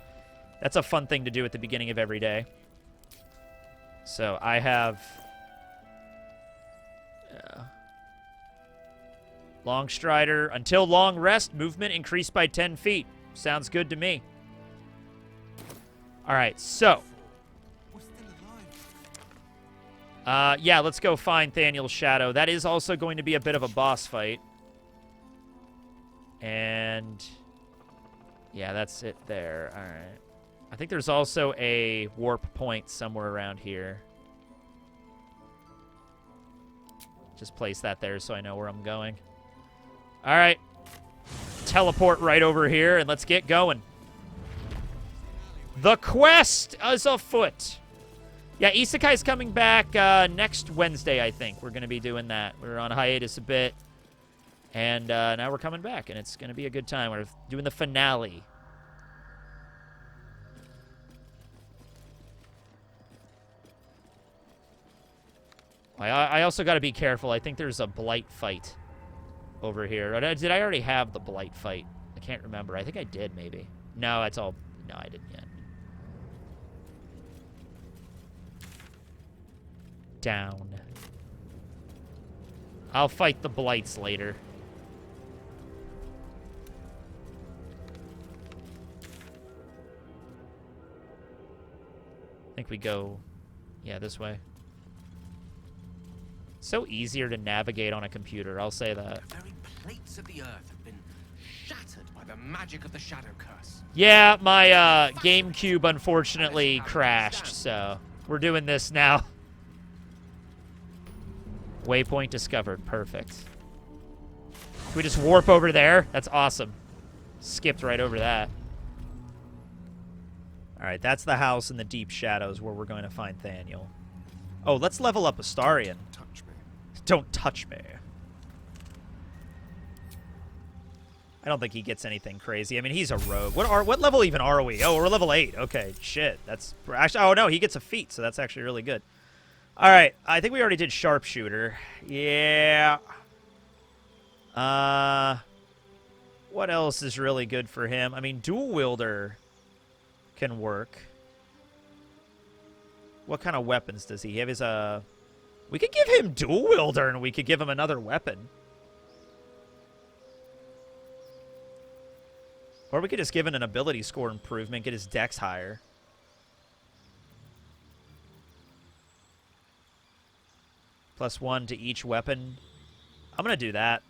that's a fun thing to do at the beginning of every day. So I have... Long Strider. Until long rest, movement increased by 10 feet. Sounds good to me. All right, so. Yeah, let's go find Thaniel's Shadow. That is also going to be a bit of a boss fight. And yeah, that's it there. All right. I think there's also a warp point somewhere around here. Just place that there so I know where I'm going. All right. Teleport right over here, and let's get going. The quest is afoot. Yeah, Isekai's coming back next Wednesday, I think. We're going to be doing that. We were on hiatus a bit, and now we're coming back, and it's going to be a good time. We're doing the finale. I also got to be careful. I think there's a blight fight over here. Did I already have the blight fight? I can't remember. I think I did, maybe. No, that's all. No, I didn't yet. Down. I'll fight the blights later. I think we go, yeah, this way. So easier to navigate on a computer, I'll say that. The very plates of the earth have been shattered by the magic of the Shadow Curse. Yeah, my GameCube unfortunately crashed, so we're doing this now. Waypoint discovered. Perfect. Can we just warp over there? That's awesome. Skipped right over that. All right, that's the house in the deep shadows where we're going to find Thaniel. Oh, let's level up Astarion. Touch me. Don't touch me. I don't think he gets anything crazy. I mean, he's a rogue. What level even are we? Oh, we're level 8. Okay, shit. That's actually. Oh no, he gets a feat, so that's actually really good. All right, I think we already did sharpshooter. Yeah. What else is really good for him? I mean, dual wielder can work. What kind of weapons does he have? His we could give him dual wielder, and we could give him another weapon. Or we could just give him an ability score improvement, get his dex higher. +1 to each weapon. I'm going to do that.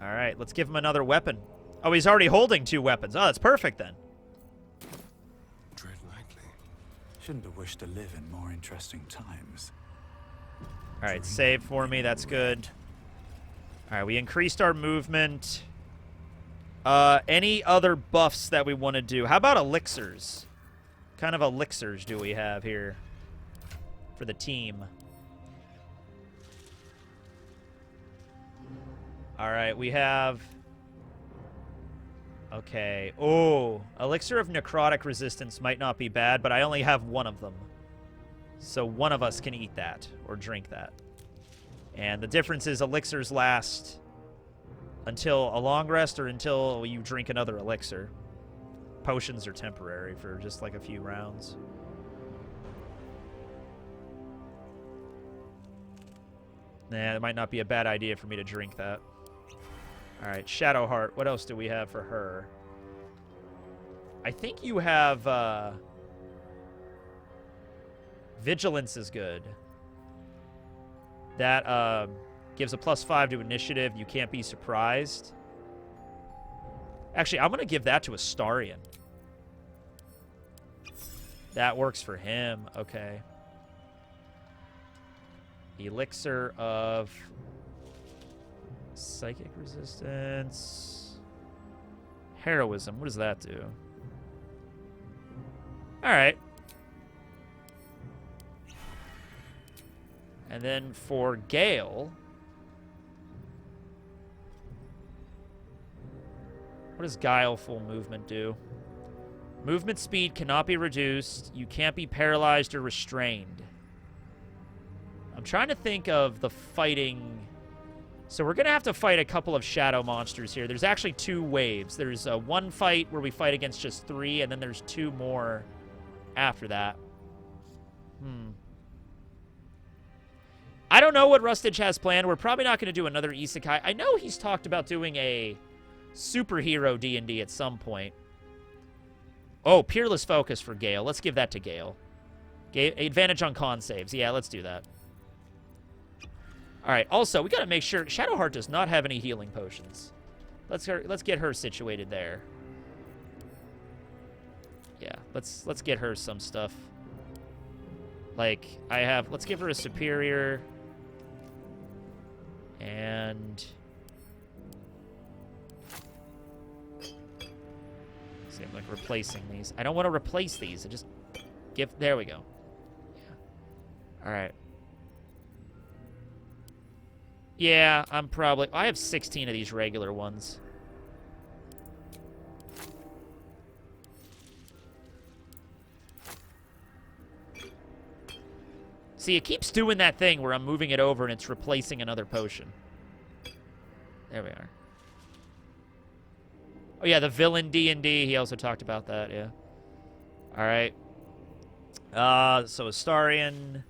All right, let's give him another weapon. Oh, he's already holding 2 weapons. Oh, that's perfect then. Tread lightly. Shouldn't have wished to live in more interesting times. All right, save for me. That's good. All right, we increased our movement. Any other buffs that we want to do? How about elixirs? What kind of elixirs do we have here for the team? All right, we have... Okay. Oh, elixir of necrotic resistance might not be bad, but I only have 1 of them. So one of us can eat that or drink that. And the difference is elixirs last until a long rest or until you drink another elixir. Potions are temporary for just like a few rounds. Nah, it might not be a bad idea for me to drink that. Alright, Shadowheart. What else do we have for her? I think you have, Vigilance is good. That, gives a +5 to initiative. You can't be surprised. Actually, I'm going to give that to Astarion. That works for him. Okay. Elixir of psychic resistance. Heroism. What does that do? All right. And then for Gale, what does Guileful movement do? Movement speed cannot be reduced. You can't be paralyzed or restrained. I'm trying to think of the fighting. So we're going to have to fight a couple of shadow monsters here. There's actually 2 waves. There's one fight where we fight against just 3, and then there's 2 more after that. I don't know what Rustage has planned. We're probably not going to do another isekai. I know he's talked about doing a superhero D&D at some point. Oh, Peerless Focus for Gale. Let's give that to Gale. Advantage on con saves. Yeah, let's do that. All right, also, we got to make sure Shadowheart does not have any healing potions. Let's get her situated there. Yeah, let's get her some stuff. Like, let's give her a superior. And see, I'm like replacing these. I don't want to replace these. I just there we go. Yeah. All right. Yeah, I have 16 of these regular ones. See, it keeps doing that thing where I'm moving it over and it's replacing another potion. There we are. Oh, yeah, the villain D&D. He also talked about that, yeah. All right. So Astarion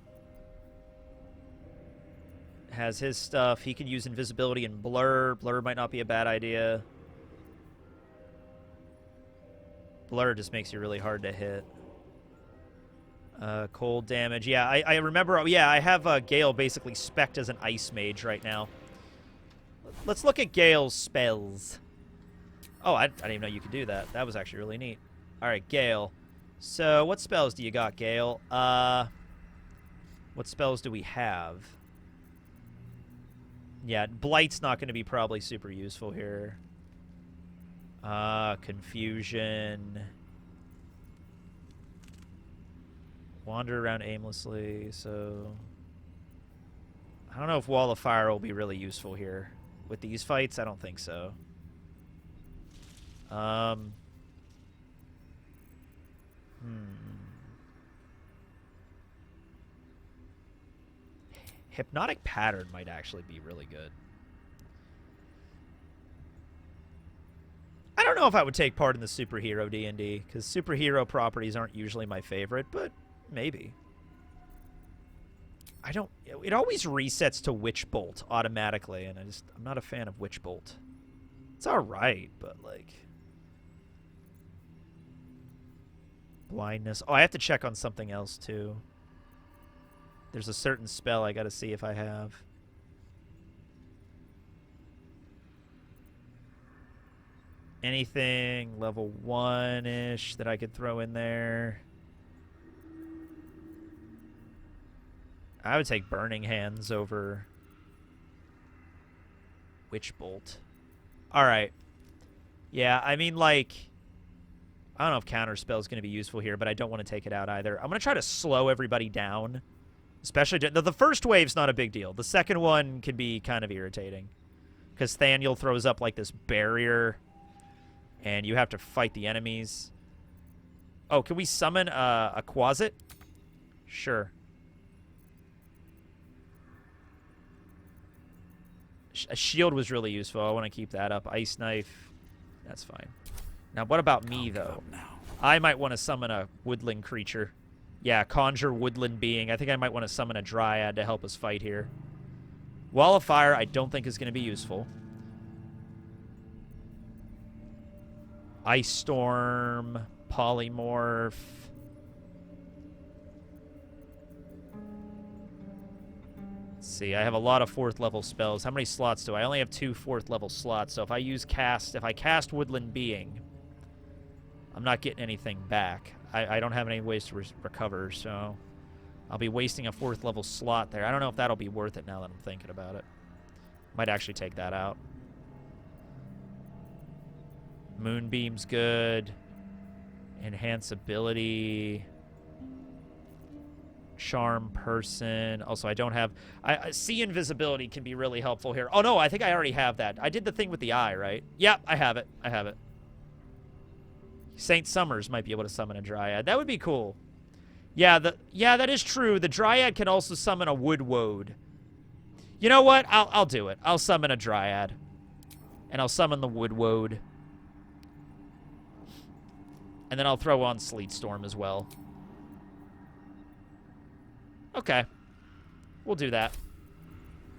has his stuff. He can use invisibility and blur. Blur might not be a bad idea. Blur just makes you really hard to hit. Cold damage. Yeah, I remember. Oh, yeah, I have Gale basically spec'd as an ice mage right now. Let's look at Gale's spells. Oh, I didn't even know you could do that. That was actually really neat. All right, Gale. So what spells do you got, Gale? What spells do we have? Yeah, Blight's not going to be probably super useful here. Confusion. Wander around aimlessly, so... I don't know if Wall of Fire will be really useful here. With these fights, I don't think so. Hypnotic Pattern might actually be really good. I don't know if I would take part in the superhero D&D, because superhero properties aren't usually my favorite, but maybe. I don't... It always resets to Witch Bolt automatically, and I'm not a fan of Witch Bolt. It's alright, but, like... Blindness. Oh, I have to check on something else, too. There's a certain spell I gotta see if I have. Anything level 1-ish that I could throw in there. I would take Burning Hands over Witch Bolt. Alright. Yeah, I mean, like... I don't know if Counterspell is going to be useful here, but I don't want to take it out either. I'm going to try to slow everybody down. Especially... The first wave's not a big deal. The second one can be kind of irritating. Because Thaniel throws up, like, this barrier... And you have to fight the enemies. Oh, can we summon a Quasit? Sure. A shield was really useful. I want to keep that up. Ice Knife. That's fine. Now, what about me, though? I might want to summon a woodland creature. Yeah, conjure woodland being. I think I might want to summon a Dryad to help us fight here. Wall of Fire, I don't think is going to be useful. Ice Storm, Polymorph. Let's see, I have a lot of 4th level spells. How many slots do I? only have 2 4th level slots, so if I cast Woodland Being, I'm not getting anything back. I don't have any ways to recover, so I'll be wasting a 4th level slot there. I don't know if that'll be worth it now that I'm thinking about it. Might actually take that out. Moonbeam's good. Enhance ability. Charm person. Also, I don't have... I see invisibility can be really helpful here. Oh, no, I think I already have that. I did the thing with the eye, right? Yep, I have it. I have it. Saint Summers might be able to summon a Dryad. That would be cool. Yeah, that is true. The Dryad can also summon a Wood Woad. You know what? I'll do it. I'll summon a Dryad. And I'll summon the Wood Woad. And then I'll throw on Sleet Storm as well. Okay. We'll do that.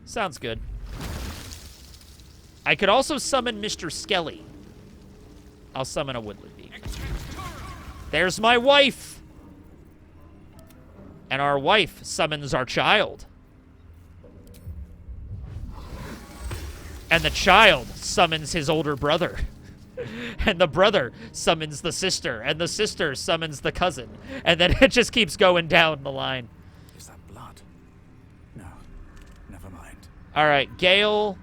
Sounds good. I could also summon Mr. Skelly. I'll summon a Woodland Being. There's my wife! And our wife summons our child. And the child summons his older brother. And the brother summons the sister, and the sister summons the cousin, and then it just keeps going down the line. Is that blood? No, never mind. All right, Gale.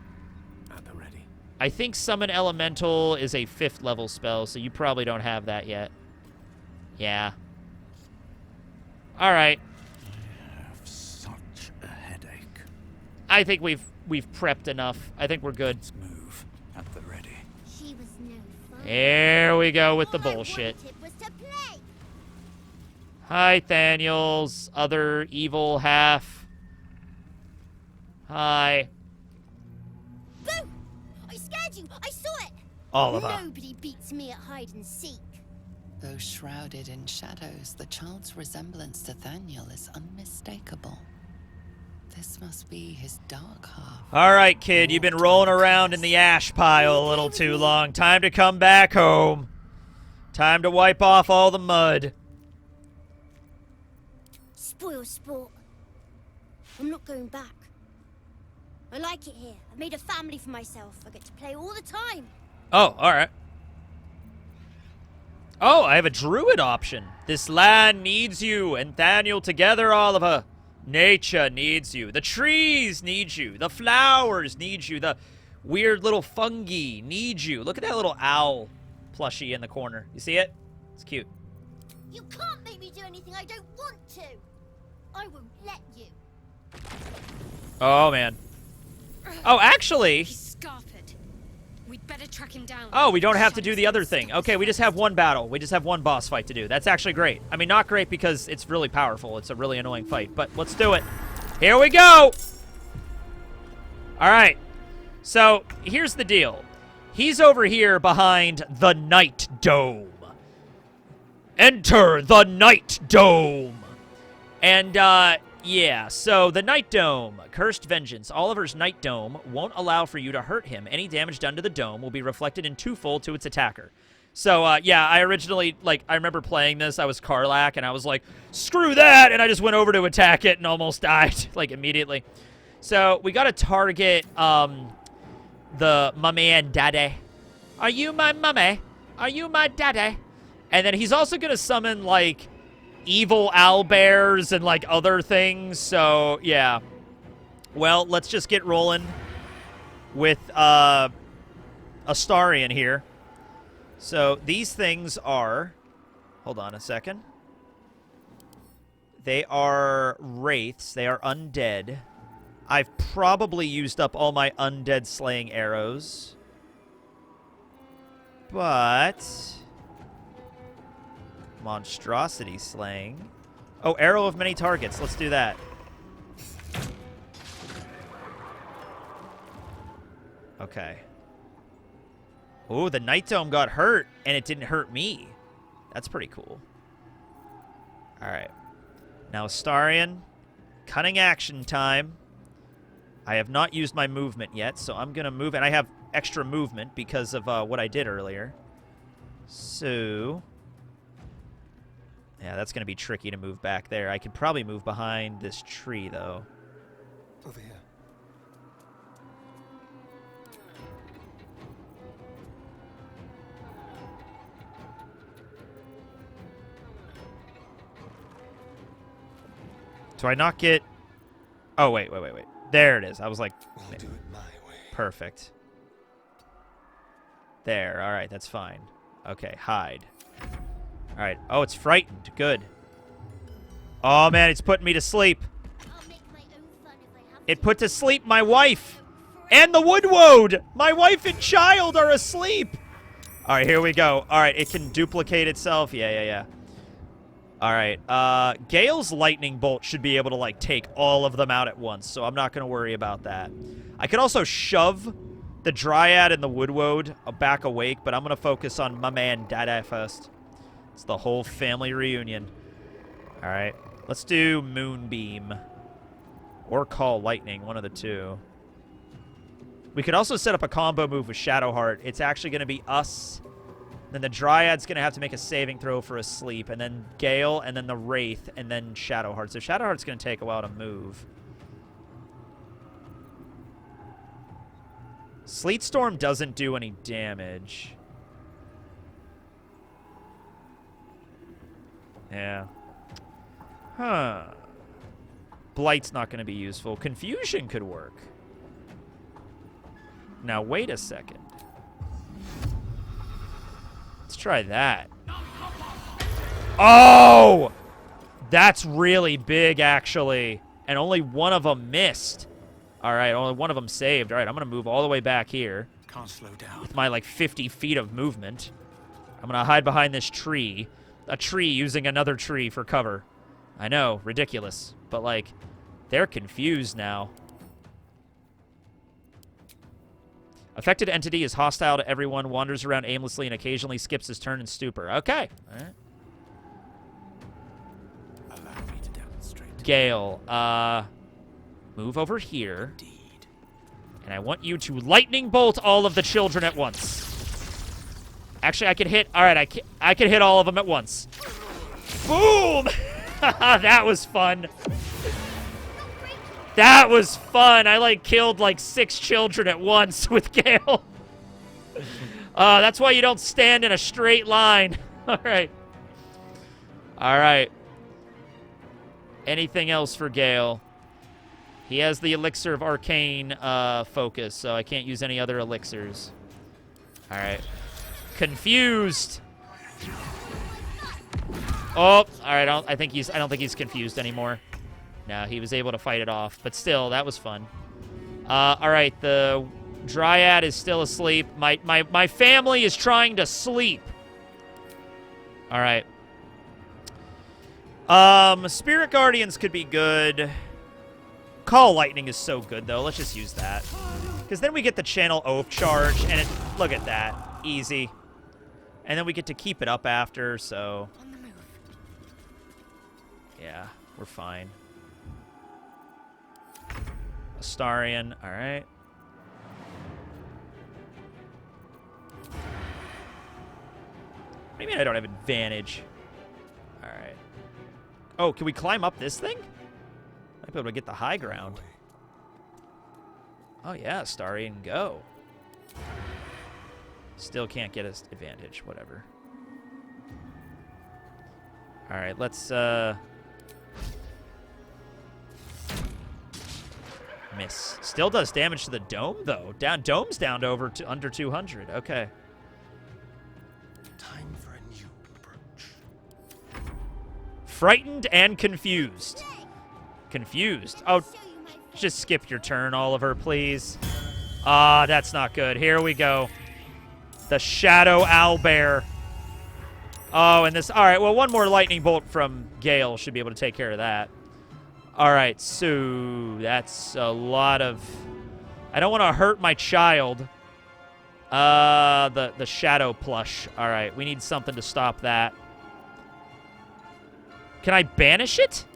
At the ready. I think Summon Elemental is a 5th level spell, so you probably don't have that yet. Yeah. All right. I have such a headache. I think we've prepped enough. I think we're good. Let's move. At the ready. She was no fun. Here we go with the All I bullshit. wanted was to play. Hi, Thaniel's other evil half. Hi. Boo! I scared you! I saw it! Oliver. Nobody beats me at hide and seek. Though shrouded in shadows, the child's resemblance to Thaniel is unmistakable. This must be his dark half. All right, kid, you've been rolling around in the ash pile a little too long. Time to come back home. Time to wipe off all the mud. Spoil sport. I'm not going back. I like it here. I've made a family for myself. I get to play all the time. Oh, all right. Oh, I have a druid option. This land needs you and Thaniel together, Oliver. Nature needs you. The trees need you. The flowers need you. The weird little fungi need you. Look at that little owl plushie in the corner. You see it? It's cute. You can't make me do anything I don't want to. I won't let you. Oh, man. Oh, actually... He's scarpered. We'd better track him down. Oh, we don't have to do the other thing. Okay, we just have one battle. We just have one boss fight to do. That's actually great. I mean, not great because it's really powerful. It's a really annoying fight, but let's do it. Here we go! All right. So, here's the deal. He's over here behind the Night Dome. Enter the Night Dome! And, yeah, so the Night Dome, Cursed Vengeance. Oliver's Night Dome won't allow for you to hurt him. Any damage done to the dome will be reflected in twofold to its attacker. So, yeah, I originally, like, I remember playing this. I was Karlach, and I was like, screw that! And I just went over to attack it and almost died, like, immediately. So, we gotta target, the mummy and daddy. Are you my mummy? Are you my daddy? And then he's also gonna summon, like, evil owlbears and, like, other things. So, yeah. Well, let's just get rolling with, Astarion here. So, these things are... Hold on a second. They are wraiths. They are undead. I've probably used up all my undead slaying arrows. But... monstrosity slaying. Oh, arrow of many targets. Let's do that. Okay. Oh, the Night Dome got hurt, and it didn't hurt me. That's pretty cool. All right. Now, Astarion, cunning action time. I have not used my movement yet, so I'm going to move. And I have extra movement because of what I did earlier. So... yeah, that's going to be tricky to move back there. I could probably move behind this tree, though. Over here. Do I not get... oh, wait. There it is. I was like... we'll do it my way. Perfect. There. All right, that's fine. Okay, hide. All right. Oh, it's frightened. Good. Oh, man, it's putting me to sleep. It put to sleep my wife. And the woodwode. My wife and child are asleep. All right, here we go. All right, it can duplicate itself. Yeah. All right. Gale's lightning bolt should be able to, like, take all of them out at once, so I'm not going to worry about that. I could also shove the Dryad and the woodwode back awake, but I'm going to focus on my man Dada first. It's the whole family reunion. All right. Let's do Moonbeam. Or Call Lightning, one of the two. We could also set up a combo move with Shadowheart. It's actually going to be us. Then the Dryad's going to have to make a saving throw for a sleep. And then Gale, and then the Wraith, and then Shadowheart. So Shadowheart's going to take a while to move. Sleet Storm doesn't do any damage. Yeah. Huh. Blight's not going to be useful. Confusion could work. Now, wait a second. Let's try that. Oh! That's really big, actually. And only one of them missed. All right, only one of them saved. All right, I'm going to move all the way back here. Can't slow down. With my, like, 50 feet of movement. I'm going to hide behind this tree. a tree using another tree for cover. I know, ridiculous. But, like, they're confused now. Affected entity is hostile to everyone, wanders around aimlessly, and occasionally skips his turn in stupor. Okay. All right. Allow me to demonstrate. Gale, move over here. And I want you to lightning bolt all of the children at once. Actually, I can hit... All right, I can hit all of them at once. Boom! That was fun. That was fun. I, like, killed, like, 6 children at once with Gale. That's why you don't stand in a straight line. All right. All right. Anything else for Gale? He has the elixir of arcane focus, so I can't use any other elixirs. All right. Confused. Oh, all right. I don't think he's confused anymore. No, he was able to fight it off, but still, that was fun. All right, the Dryad is still asleep. My family is trying to sleep. All right. Spirit Guardians could be good. Call Lightning is so good, though. Let's just use that. Because then we get the Channel Oath charge, and look at that. Easy. And then we get to keep it up after, so... Yeah, we're fine. Astarion, alright. What do you mean I don't have advantage? Alright. Oh, can we climb up this thing? Might be able to get the high ground. Oh yeah, Astarion, go. Still can't get us advantage, whatever. Alright, let's, miss. Still does damage to the dome, though. Dome's down to under 200. Okay. Time for a new approach. Frightened and confused. Confused. Oh, just skip your turn, Oliver, please. Ah, that's not good. Here we go. The Shadow Owlbear. Oh, and this... All right, well, one more lightning bolt from Gale should be able to take care of that. All right, so that's a lot of... I don't want to hurt my child. The Shadow Plush. All right, we need something to stop that. Can I banish it?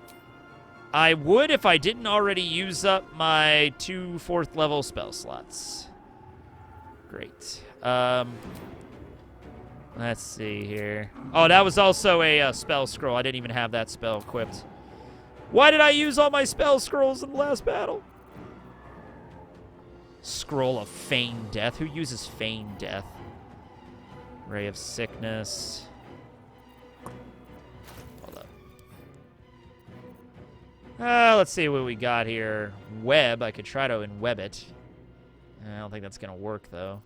I would if I didn't already use up my 2 4th level spell slots. Great. Let's see here. Oh, that was also a spell scroll. I didn't even have that spell equipped. Why did I use all my spell scrolls in the last battle? Scroll of Feigned Death. Who uses Feigned Death? Ray of Sickness. Hold up. Let's see what we got here. Web. I could try to enweb it. I don't think that's going to work, though.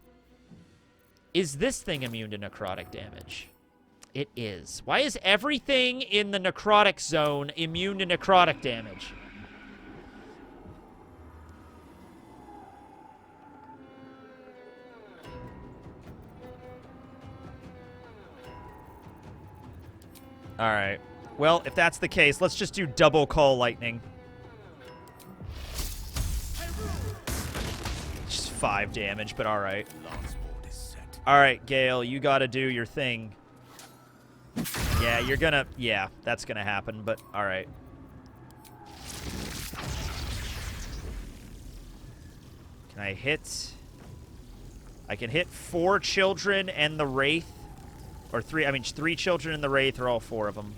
Is this thing immune to necrotic damage? It is. Why is everything in the necrotic zone immune to necrotic damage? All right. Well, if that's the case, let's just do double Call Lightning. Just 5 damage, but all right. All right, Gale, you got to do your thing. Yeah, you're gonna... Yeah, that's gonna happen, but all right. Can I hit... I can hit 4 children and the Wraith. Or 3... I mean, 3 children and the Wraith, or all 4 of them.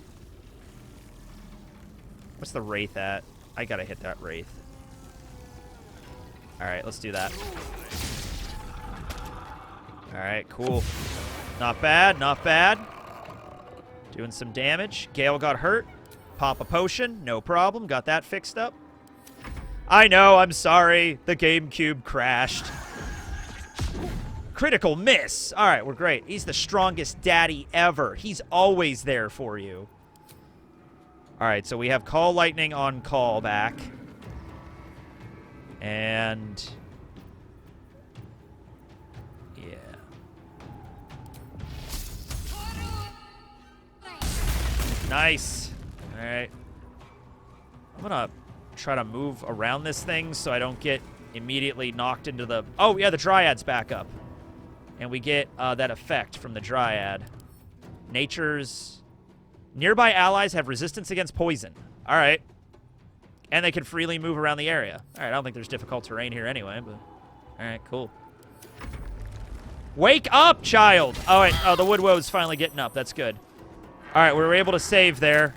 What's the Wraith at? I gotta hit that Wraith. All right, let's do that. All right, cool. Not bad, not bad. Doing some damage. Gale got hurt. Pop a potion. No problem. Got that fixed up. I know, I'm sorry. The GameCube crashed. Critical miss. All right, we're great. He's the strongest daddy ever. He's always there for you. All right, so we have Call Lightning on call back. And... Nice. All right. I'm gonna try to move around this thing so I don't get immediately knocked into the... Oh, yeah, the Dryad's back up. And we get that effect from the Dryad. Nature's... Nearby allies have resistance against poison. All right. And they can freely move around the area. All right, I don't think there's difficult terrain here anyway, but... All right, cool. Wake up, child! Oh, wait. Oh, the Woodwow's finally getting up. That's good. All right, we were able to save there.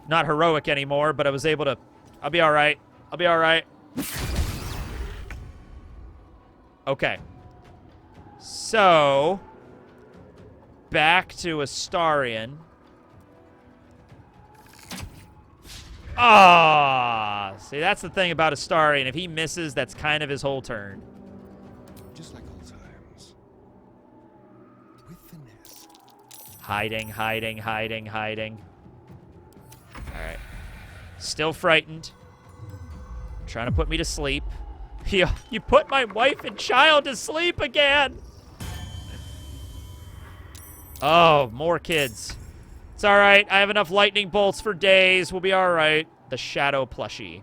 Not heroic anymore, but I was able to... I'll be all right. I'll be all right. Okay. So... Back to Astarion. Ah, see, that's the thing about Astarion. If he misses, that's kind of his whole turn. Just like old times. With finesse. Hiding, hiding, hiding, hiding. All right. Still frightened. Trying to put me to sleep. You put my wife and child to sleep again. Oh, more kids. It's all right. I have enough lightning bolts for days. We'll be all right. The Shadow plushie.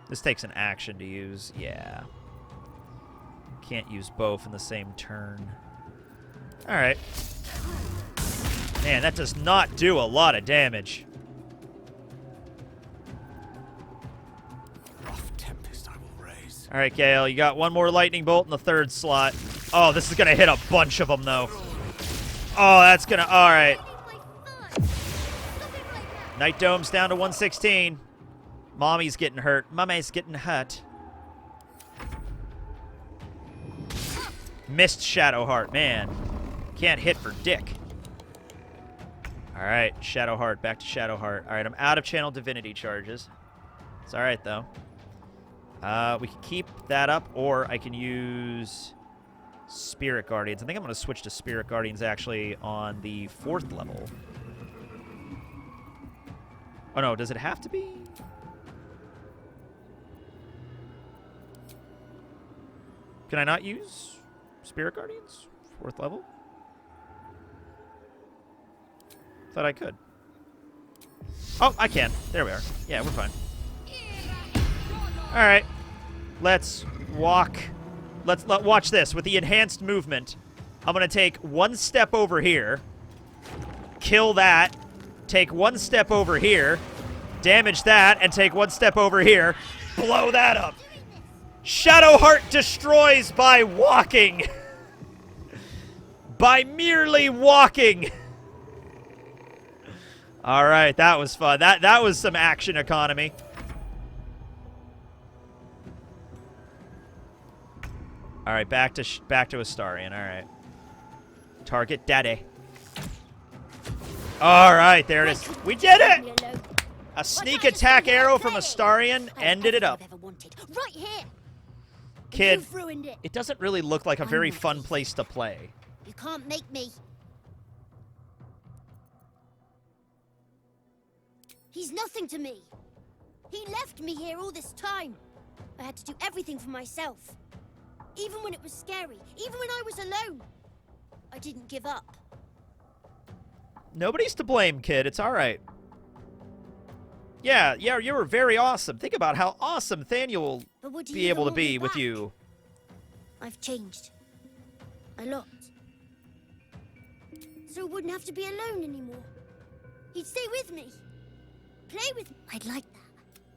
This takes an action to use. Yeah. Can't use both in the same turn. All right. Man, that does not do a lot of damage. All right, Gale, you got one more lightning bolt in the third slot. Oh, this is going to hit a bunch of them, though. Oh, that's going to... All right. Night Dome's down to 116. Mommy's getting hurt. Mummy's getting hurt. Missed Shadowheart, man. Can't hit for dick. All right, Shadowheart, back to Shadowheart. All right, I'm out of Channel Divinity charges. It's all right, though. We can keep that up, or I can use Spirit Guardians. I think I'm going to switch to Spirit Guardians, actually, on the 4th level. Oh, no, does it have to be? Can I not use Spirit Guardians? 4th level? Thought I could. Oh, I can. There we are. Yeah, we're fine. All right, let's walk. Let's watch this. With the enhanced movement, I'm going to take one step over here, kill that, take one step over here, damage that, and take one step over here, blow that up. Shadowheart destroys by walking. By merely walking. All right, that was fun. That was some action economy. All right, back to Astarion. All right. Target daddy. All right, there it is. We did it! A sneak attack arrow from Astarion ended it up. Right here. Kid, it doesn't really look like a very fun place to play. You can't make me. He's nothing to me. He left me here all this time. I had to do everything for myself. Even when it was scary, even when I was alone, I didn't give up. Nobody's to blame, kid. It's all right. Yeah, you were very awesome. Think about how awesome Thaniel will be able to be with you. I've changed. A lot. So I wouldn't have to be alone anymore. He'd stay with me. Play with me. I'd like that.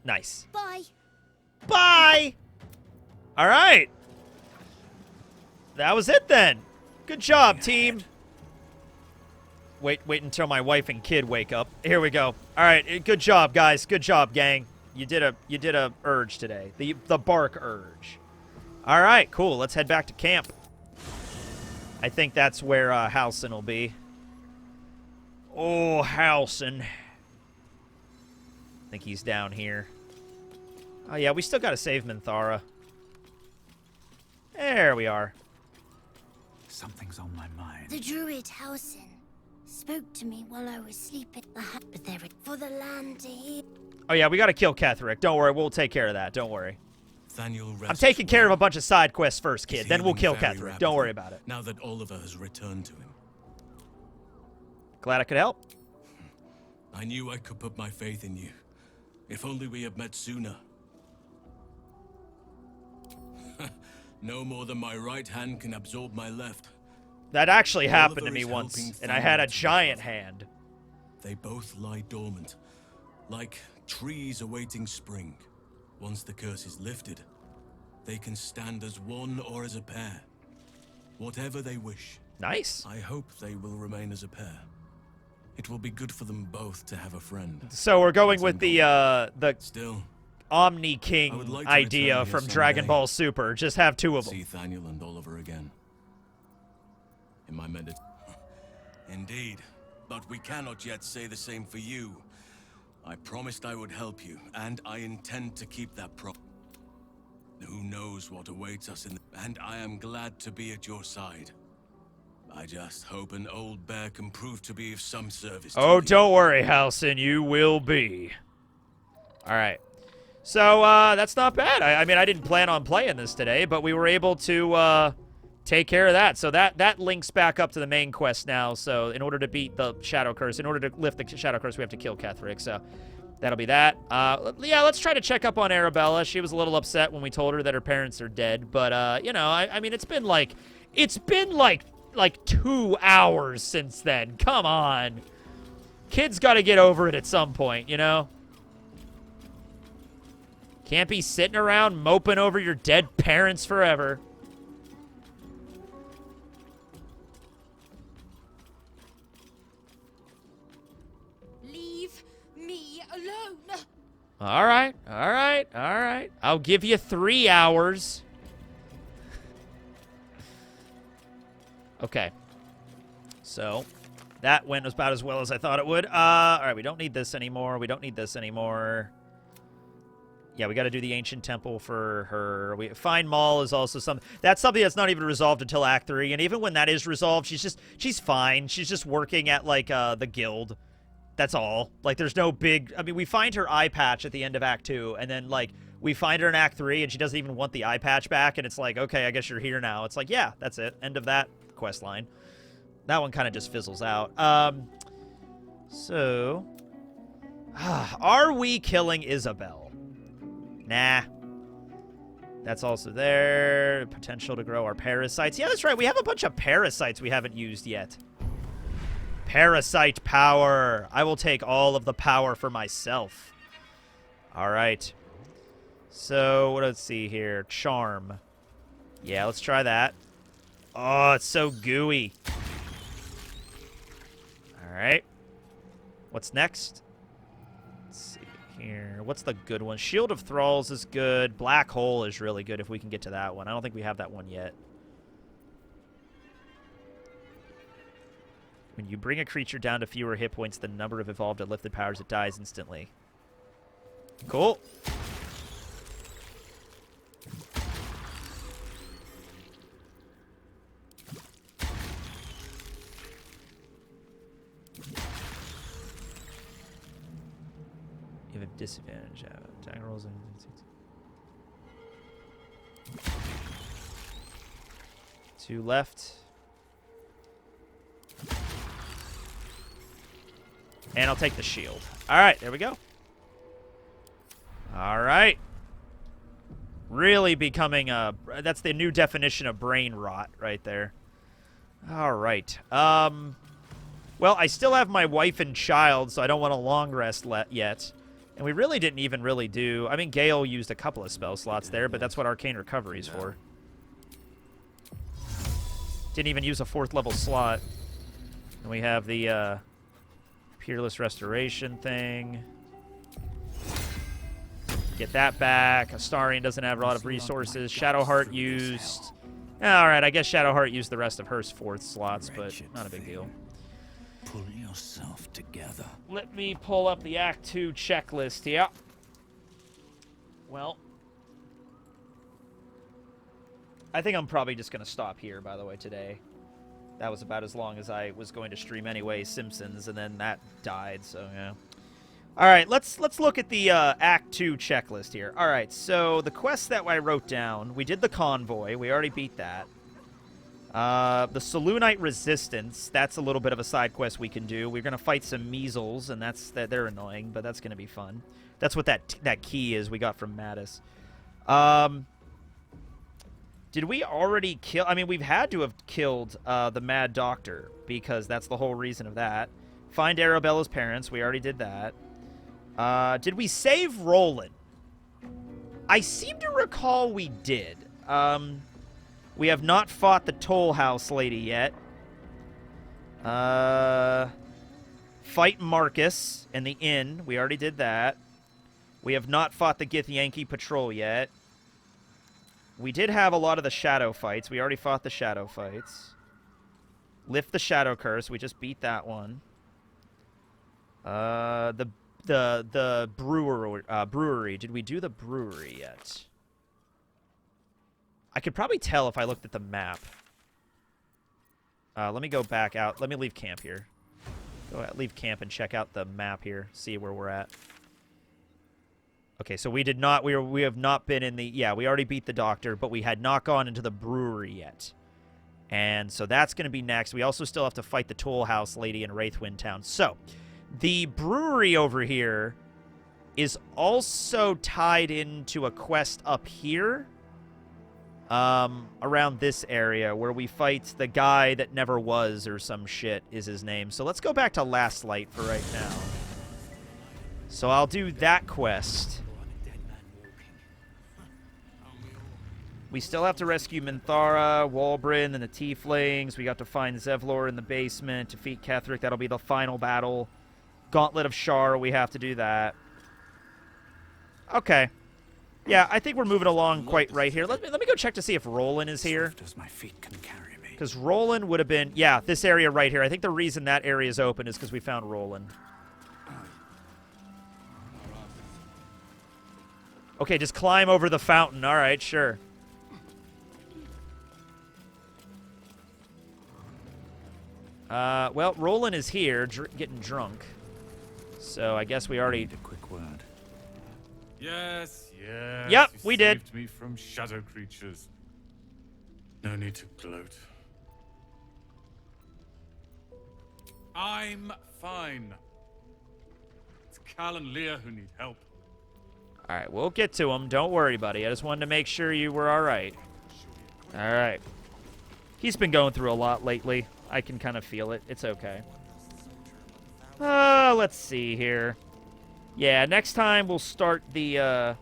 Nice. Bye. Bye! All right. That was it then. Good job, team. Wait until my wife and kid wake up. Here we go. All right, good job, guys. Good job, gang. You did a urge today. The bark urge. All right, cool. Let's head back to camp. I think that's where Halsin will be. Oh, Halsin. I think he's down here. Oh yeah, we still gotta save Minthara. There we are. Something's on my mind. The Druid Halsin spoke to me while I was sleeping. But there for the land to hear. Oh yeah, we gotta kill Ketheric. Don't worry, we'll take care of that. Don't worry. Thaniel I'm taking care of a bunch of side quests first, kid. Then we'll kill Catherine. Ketherick. Don't worry about it. Now that Oliver has returned to him. Glad I could help. I knew I could put my faith in you. If only we had met sooner. No more than my right hand can absorb my left. That actually happened to Oliver me is once, helping and I had a Thaniel to giant recover. hand. They both lie dormant, like trees awaiting spring. Once the curse is lifted, they can stand as one or as a pair. Whatever they wish. Nice. I hope they will remain as a pair. It will be good for them both to have a friend. So we're going with the Still, Omni I King would like to idea return here from Dragon someday. Ball Super. Just have two of them. See Thaniel and Oliver again. In my Indeed, but we cannot yet say the same for you. I promised I would help you, and I intend to keep that promise. Who knows what awaits us and I am glad to be at your side. I just hope an old bear can prove to be of some service. Oh, to don't worry, Halcyon. You will be. All right. So, that's not bad. I mean, I didn't plan on playing this today, but we were able to, take care of that. So that links back up to the main quest now. So in order to beat the Shadow Curse, in order to lift the Shadow Curse, we have to kill Ketherick. So that'll be that. Yeah, let's try to check up on Arabella. She was a little upset when we told her that her parents are dead. But, you know, I mean, it's been like 2 hours since then. Come on. Kids got to get over it at some point, you know? Can't be sitting around moping over your dead parents forever. Leave me alone. All right, all right, all right. I'll give you 3 hours. Okay. So, that went about as well as I thought it would. All right, we don't need this anymore. We don't need this anymore. Yeah, we got to do the Ancient Temple for her. Find Maul is also something. That's something that's not even resolved until Act 3. And even when that is resolved, she's fine. She's just working at, like, the guild. That's all. Like, there's no big... I mean, we find her eye patch at the end of Act 2, and then, like, we find her in Act 3, and she doesn't even want the eye patch back, and it's like, okay, I guess you're here now. It's like, yeah, that's it. End of that quest line. That one kind of just fizzles out. So... are we killing Isabel? Nah. That's also there. Potential to grow our parasites. Yeah, that's right. We have a bunch of parasites we haven't used yet. Parasite power. I will take all of the power for myself. All right. So, let's see here. Charm. Yeah, let's try that. Oh, it's so gooey. All right. What's next? Let's see here. What's the good one? Shield of Thralls is good. Black Hole is really good if we can get to that one. I don't think we have that one yet. When you bring a creature down to fewer hit points than the number of evolved or lifted powers, it dies instantly. Cool. You have a disadvantage. Attack rolls. 2 left. And I'll take the shield. All right, there we go. All right. Really becoming a... That's the new definition of brain rot right there. All right. Well, I still have my wife and child, so I don't want a long rest yet. And we really didn't even really do... I mean, Gale used a couple of spell slots there, but that's what Arcane Recovery is for. Didn't even use a 4th level slot. And we have the... Peerless Restoration thing. Get that back. Astarion doesn't have a lot of resources. Shadowheart used... Alright, I guess Shadowheart used the rest of her 4th slots, but not a big deal. Pull yourself together. Let me pull up the Act 2 checklist here. Well... I think I'm probably just going to stop here, by the way, today. That was about as long as I was going to stream anyway, Simpsons, and then that died, so, yeah. All right, let's look at the Act 2 checklist here. All right, so the quests that I wrote down, we did the convoy. We already beat that. The Selûnite Resistance, that's a little bit of a side quest we can do. We're going to fight some measles, and they're annoying, but that's going to be fun. That's what that key is we got from Mattis. Did we already kill... I mean, we've had to have killed the Mad Doctor, because that's the whole reason of that. Find Arabella's parents. We already did that. Did we save Roland? I seem to recall we did. We have not fought the Toll House lady yet. Fight Marcus in the inn. We already did that. We have not fought the Githyanki patrol yet. We did have a lot of the shadow fights. We already fought the shadow fights. Lift the shadow curse. We just beat that one. The brewery. Did we do the brewery yet? I could probably tell if I looked at the map. Let me go back out. Let me leave camp here. Go ahead, leave camp and check out the map here. See where we're at. Okay, so we did not. We have not been in the. Yeah, we already beat the doctor, but we had not gone into the brewery yet. And so that's going to be next. We also still have to fight the Toll House lady in Wraithwind Town. So, the brewery over here is also tied into a quest up here. Around this area where we fight the guy that never was or some shit is his name. So let's go back to Last Light for right now. So I'll do that quest. We still have to rescue Minthara, Walbrin, and the Tieflings. We got to find Zevlor in the basement, defeat Ketheric. That'll be the final battle. Gauntlet of Shar, we have to do that. Okay. Yeah, I think we're moving along quite right here. Let me go check to see if Roland is here. Because Roland would have been... Yeah, this area right here. I think the reason that area is open is because we found Roland. Okay, just climb over the fountain. All right, sure. Well, Roland is here, getting drunk. So I guess we already... Need a quick word. Yes, yes. Yep, you we did. Saved me from shadow creatures. No need to gloat. I'm fine. It's Cal and Leah who need help. All right, we'll get to him. Don't worry, buddy. I just wanted to make sure you were all right. All right. He's been going through a lot lately. I can kind of feel it. It's okay. Let's see here. Yeah, next time we'll start the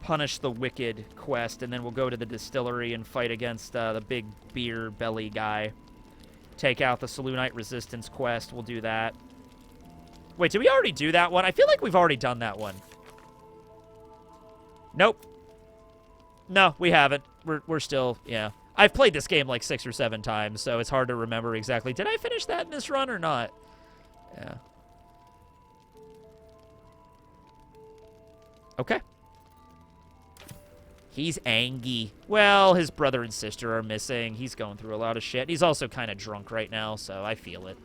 Punish the Wicked quest, and then we'll go to the distillery and fight against the big beer belly guy. Take out the Selûnite Resistance quest. We'll do that. Wait, did we already do that one? I feel like we've already done that one. Nope. No, we haven't. We're still, yeah. I've played this game like 6 or 7 times, so it's hard to remember exactly. Did I finish that in this run or not? Yeah. Okay. He's angry. Well, his brother and sister are missing. He's going through a lot of shit. He's also kind of drunk right now, so I feel it.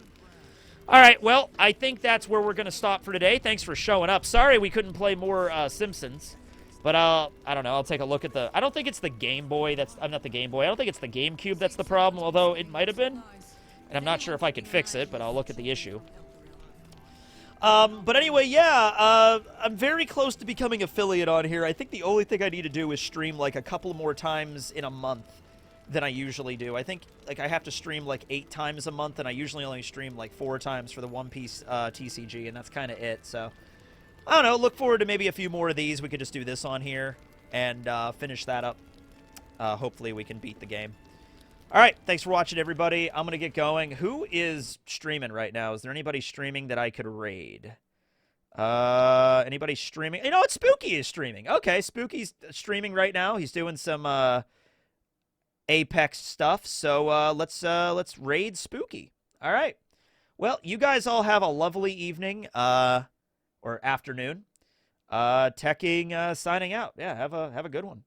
All right, well, I think that's where we're going to stop for today. Thanks for showing up. Sorry we couldn't play more Simpsons. But I don't know. I'll take a look at the... I don't think it's the Game Boy that's... I'm not the Game Boy. I don't think it's the GameCube that's the problem, although it might have been. And I'm not sure if I can fix it, but I'll look at the issue. But anyway, yeah, I'm very close to becoming affiliate on here. I think the only thing I need to do is stream like a couple more times in a month than I usually do. I think like I have to stream like 8 times a month, and I usually only stream like 4 times for the One Piece TCG, and that's kind of it. So I don't know. Look forward to maybe a few more of these. We could just do this on here and finish that up. Hopefully we can beat the game. All right, thanks for watching, everybody. I'm going to get going. Who is streaming right now? Is there anybody streaming that I could raid? Anybody streaming? You know what? Spooky is streaming. Okay, Spooky's streaming right now. He's doing some Apex stuff. So let's raid Spooky. All right. Well, you guys all have a lovely evening or afternoon. Teching signing out. Yeah, have a good one.